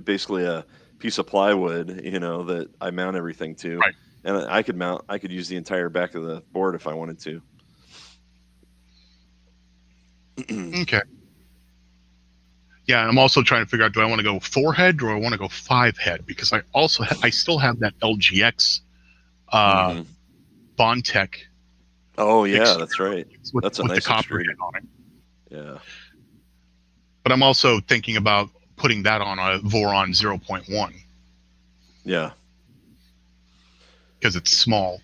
basically a piece of plywood, that I mount everything to. Right. And I could use the entire back of the board if I wanted to. Okay. Yeah, I'm also trying to figure out, do I want to go 4-head or do I want to go 5-head? Because I still have that LGX Mm-hmm. Bondtech. Oh yeah, that's right. That's a with nice the copper extruder. head on it. Yeah. But I'm also thinking about putting that on a Voron 0.1 Yeah. because it's small.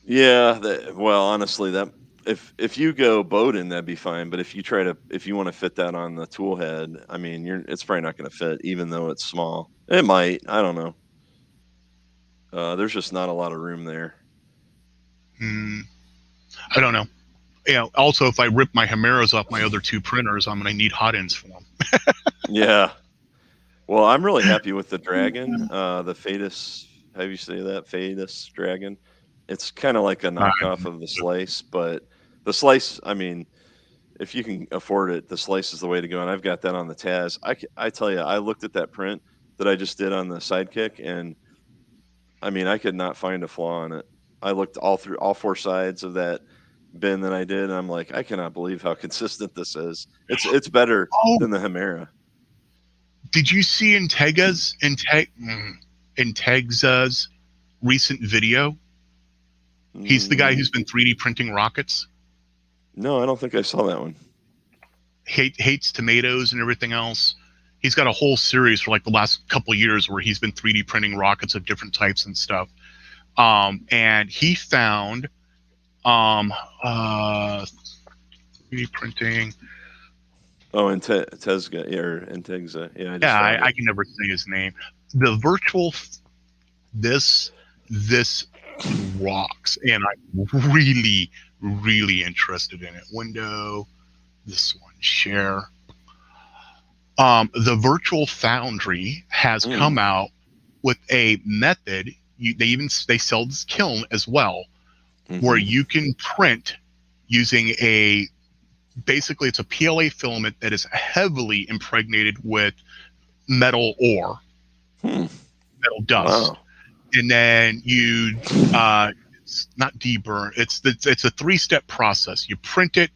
Yeah. Well, honestly, that if you go Bowden, that'd be fine. But if you want to fit that on the tool head, I mean, it's probably not going to fit, even though it's small. It might. I don't know. There's just not a lot of room there. I don't know. Also, if I rip my Chimeras off my other 2 printers, I'm going to need hot ends for them. Yeah. Well, I'm really happy with the Dragon, the Phaetus. How do you say that? Phaetus Dragon. It's kind of like a knockoff of the Slice, but the Slice, I mean, if you can afford it, the Slice is the way to go. And I've got that on the Taz. I tell you, I looked at that print that I just did on the Sidekick, and I mean, I could not find a flaw in it. I looked all through all 4 sides of that bin that I did, and I'm like, I cannot believe how consistent this is. It's better than the Chimera. Did you see Integ's recent video? He's the guy who's been 3D printing rockets. No, I don't think I saw that one. Hates tomatoes and everything else. He's got a whole series for like the last couple of years where he's been 3D printing rockets of different types and stuff. And he found 3D printing. Oh, Intezga or Integza. Yeah, I can never say his name. The virtual this rocks, and I'm really, really interested in it. Window, this one, share. The Virtual Foundry has come out with a method. They sell this kiln as well, where you can print using basically it's a PLA filament that is heavily impregnated with metal ore, metal dust. Wow. And then you it's not deburn. It's a 3-step process. You print it,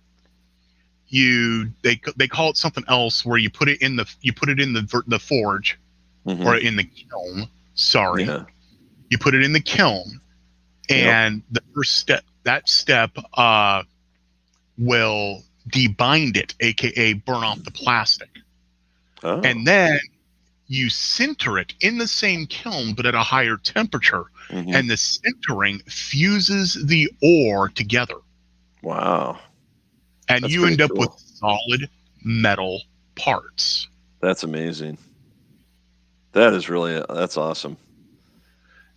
they call it something else where you put it in the forge Mhm. or in the kiln. Sorry, Yeah. you put it in the kiln, and the first step will debind it, aka burn off the plastic, Oh. and then you sinter it in the same kiln but at a higher temperature, Mhm. and the sintering fuses the ore together, Wow. and That's you pretty end up cool. with solid metal parts. That's amazing. That's awesome.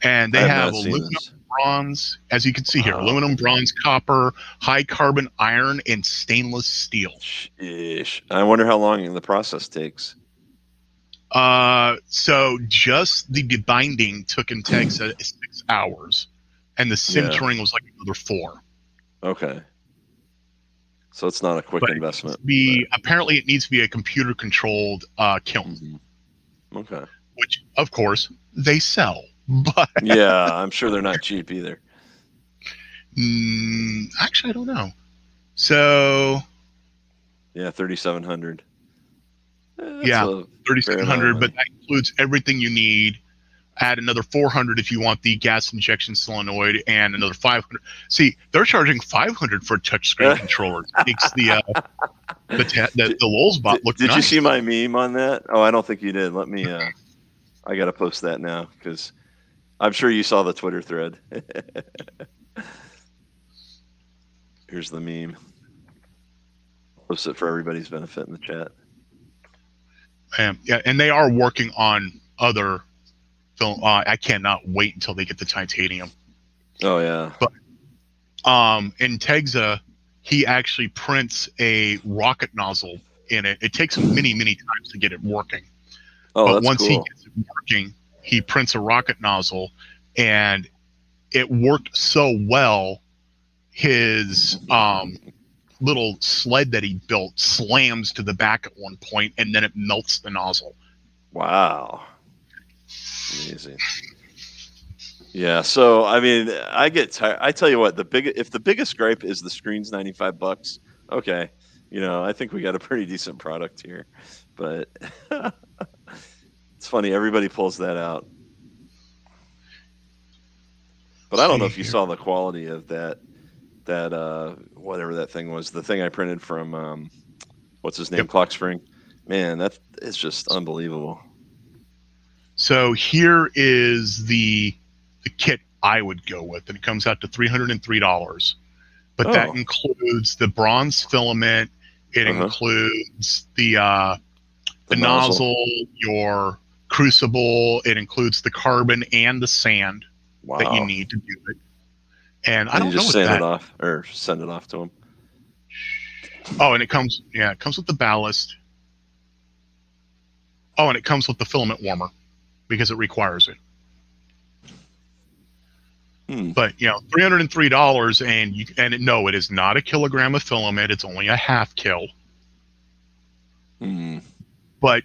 And I they have have not seen aluminum, this. bronze, as you can see here, Wow. aluminum, bronze, copper, high carbon iron, and stainless steel. Sheesh. I wonder how long the process takes. So just the debinding took in Texas 6 hours, and the sintering was like another 4. Okay. So it's not a quick But investment. apparently it needs to be a computer controlled kiln, Mhm. Okay. which of course they sell. But Yeah, I'm sure they're not cheap either. actually, I don't know. So Yeah, 3,700. yeah, a fair amount of 3,700, but money. that includes everything you need. Add another 400 if you want the gas injection solenoid, and another 500. See, they're charging 500 for a touchscreen controller. It makes the Lulz bot look Did nice. you see my meme on that? Oh, I don't think you did. Let me. I gotta post that now because I'm sure you saw the Twitter thread. Here's the meme. Post it for everybody's benefit in the chat. Yeah, and they are working on other film. I cannot wait until they get the titanium. Oh yeah. But in Tegza, he actually prints a rocket nozzle in it. It takes him many times to get it working. Oh, But that's once he cool. gets it working, he prints a rocket nozzle, and it worked so well. His little sled that he built slams to the back at one point, and then it melts the nozzle. Wow. Amazing. Yeah. So I mean, I get tired. I tell you what, if the biggest gripe is the screen's $95, okay, I think we got a pretty decent product here. But it's funny, everybody pulls that out. But I don't know if you saw the quality of that whatever that thing was, the thing I printed from what's his name, Yep. Clock Spring. Man, that is just unbelievable. So here is the kit I would go with, and it comes out to $303. But that includes the bronze filament. It includes the nozzle, your crucible. It includes the carbon and the sand that you need to do it. And I don't know what sand that. it off or send it off to them. Oh, and it comes with the ballast. Oh, and it comes with the filament warmer because it requires it. But $303, and no, it is not a kilogram of filament. It's only a half kil. But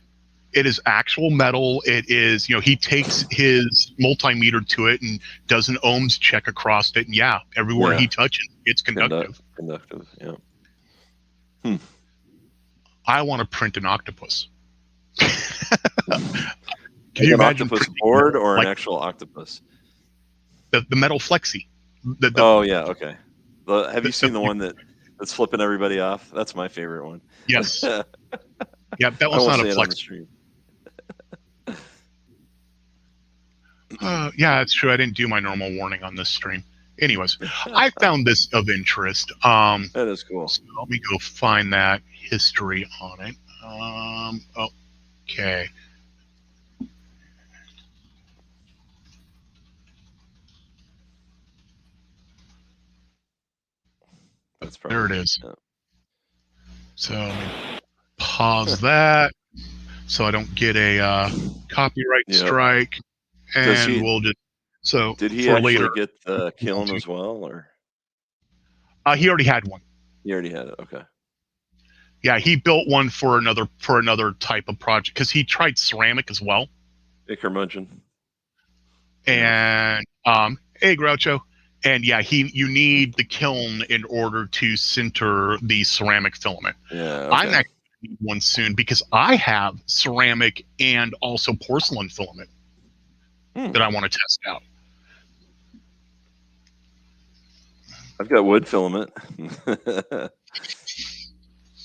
it is actual metal. It is, he takes his multimeter to it and does an ohms check across it. And everywhere he touches, it's conductive. Conductive, yeah. I want to print an octopus. Can you imagine an octopus board or an actual octopus? The metal flexi. Oh yeah, okay. Have you seen the one that's flipping everybody off? That's my favorite one. Yes. Yeah, that one's not a flexi. Yeah, it's true. I didn't do my normal warning on this stream. Anyways, I found this of interest. That is cool. So let me go find that history on it. Okay. There it is. Yeah. So let me pause that so I don't get a copyright strike. And we'll just did he actually get the kiln as well, or he already had one. He already had it. Okay. Yeah, he built one for another type of project because he tried ceramic as well. Hey, curmudgeon. And hey, Groucho, And yeah, you need the kiln in order to sinter the ceramic filament. Yeah. I'm Okay. actually going to need one soon because I have ceramic and also porcelain filament that I want to test out. I've got wood filament.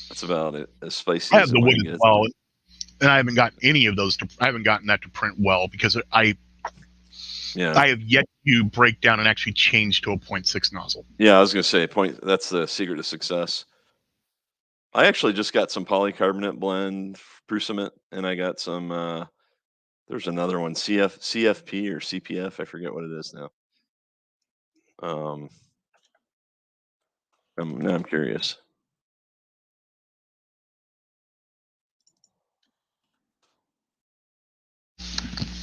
That's about it. As spicy I as have it the wood might as get. well, and I haven't gotten any of those. I haven't gotten that to print well because I have yet to break down and actually change to a 0.6 nozzle. Yeah, I was gonna say that's the secret to success. I actually just got some polycarbonate blend cement, and I got some. There's another one, CFP or CPF. I forget what it is now. Now I'm curious.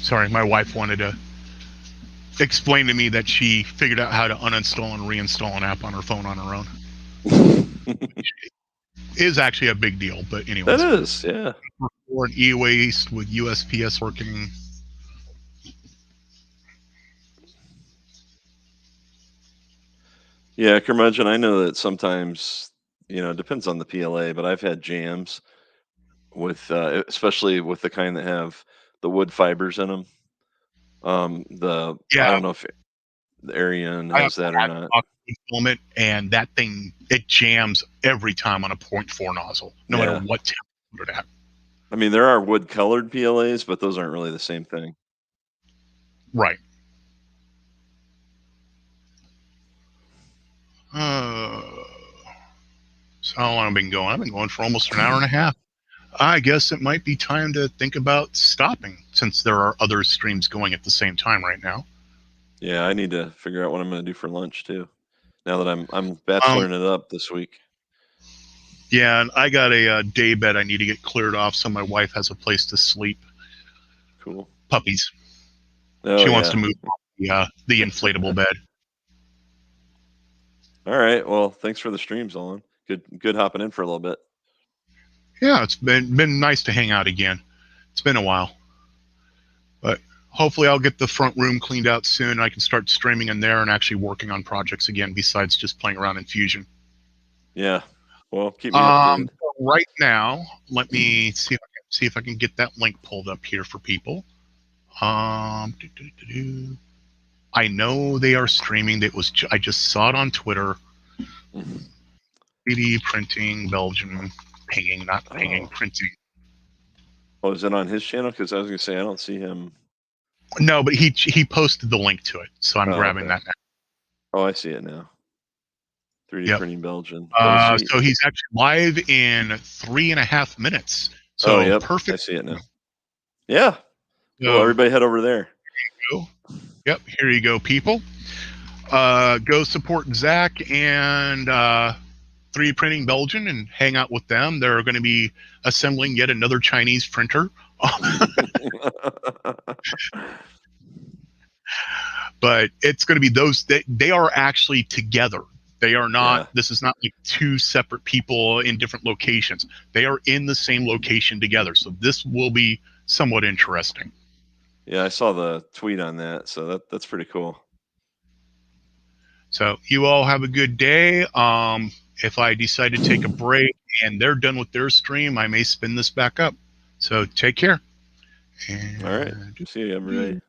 Sorry, my wife wanted to explain to me that she figured out how to uninstall and reinstall an app on her phone on her own. It is actually a big deal, but anyways. That is, yeah. For an e-waste with USPS working. Yeah, curmudgeon. I know that sometimes, it depends on the PLA, but I've had jams with, especially with the kind that have the wood fibers in them. I don't know if the Arian I have has that or not. filament, and that thing, it jams every time on a 0.4 nozzle, no matter what temperature you put it at. I mean, there are wood colored PLAs, but those aren't really the same thing. Right. So how long have I been going? I've been going for almost an hour and a half. I guess it might be time to think about stopping since there are other streams going at the same time right now. Yeah, I need to figure out what I'm going to do for lunch too. Now that I'm bacheloring it up this week. Yeah, and I got a day bed I need to get cleared off so my wife has a place to sleep. Cool. Puppies. Oh, she wants to move the inflatable bed. All right. Well, thanks for the streams, Olin. Good hopping in for a little bit. Yeah, it's been nice to hang out again. It's been a while. But hopefully I'll get the front room cleaned out soon. I can start streaming in there and actually working on projects again besides just playing around in Fusion. Yeah. Well, keep me updated. Right now, let me see if I can get that link pulled up here for people. I know they are streaming. I just saw it on Twitter. 3D printing, Belgium, pinging, not pinging, printing. Oh, is it on his channel? Because I was going to say I don't see him. No, but he posted the link to it, so I'm grabbing that now. Oh, I see it now. 3D printing Belgian. So he's actually live in 3.5 minutes. So perfect. I see it now. Yeah. Cool. Everybody head over there. Here you go. Yep. Here you go, people. Go support Zach and 3D Printing Belgian and hang out with them. They're going to be assembling yet another Chinese printer. But it's going to be those that they are actually together. They are not, this is not like two separate people in different locations. They are in the same location together. So this will be somewhat interesting. Yeah, I saw the tweet on that. So that's pretty cool. So you all have a good day. If I decide to take a break and they're done with their stream, I may spin this back up. So take care. And all right. See you, everybody.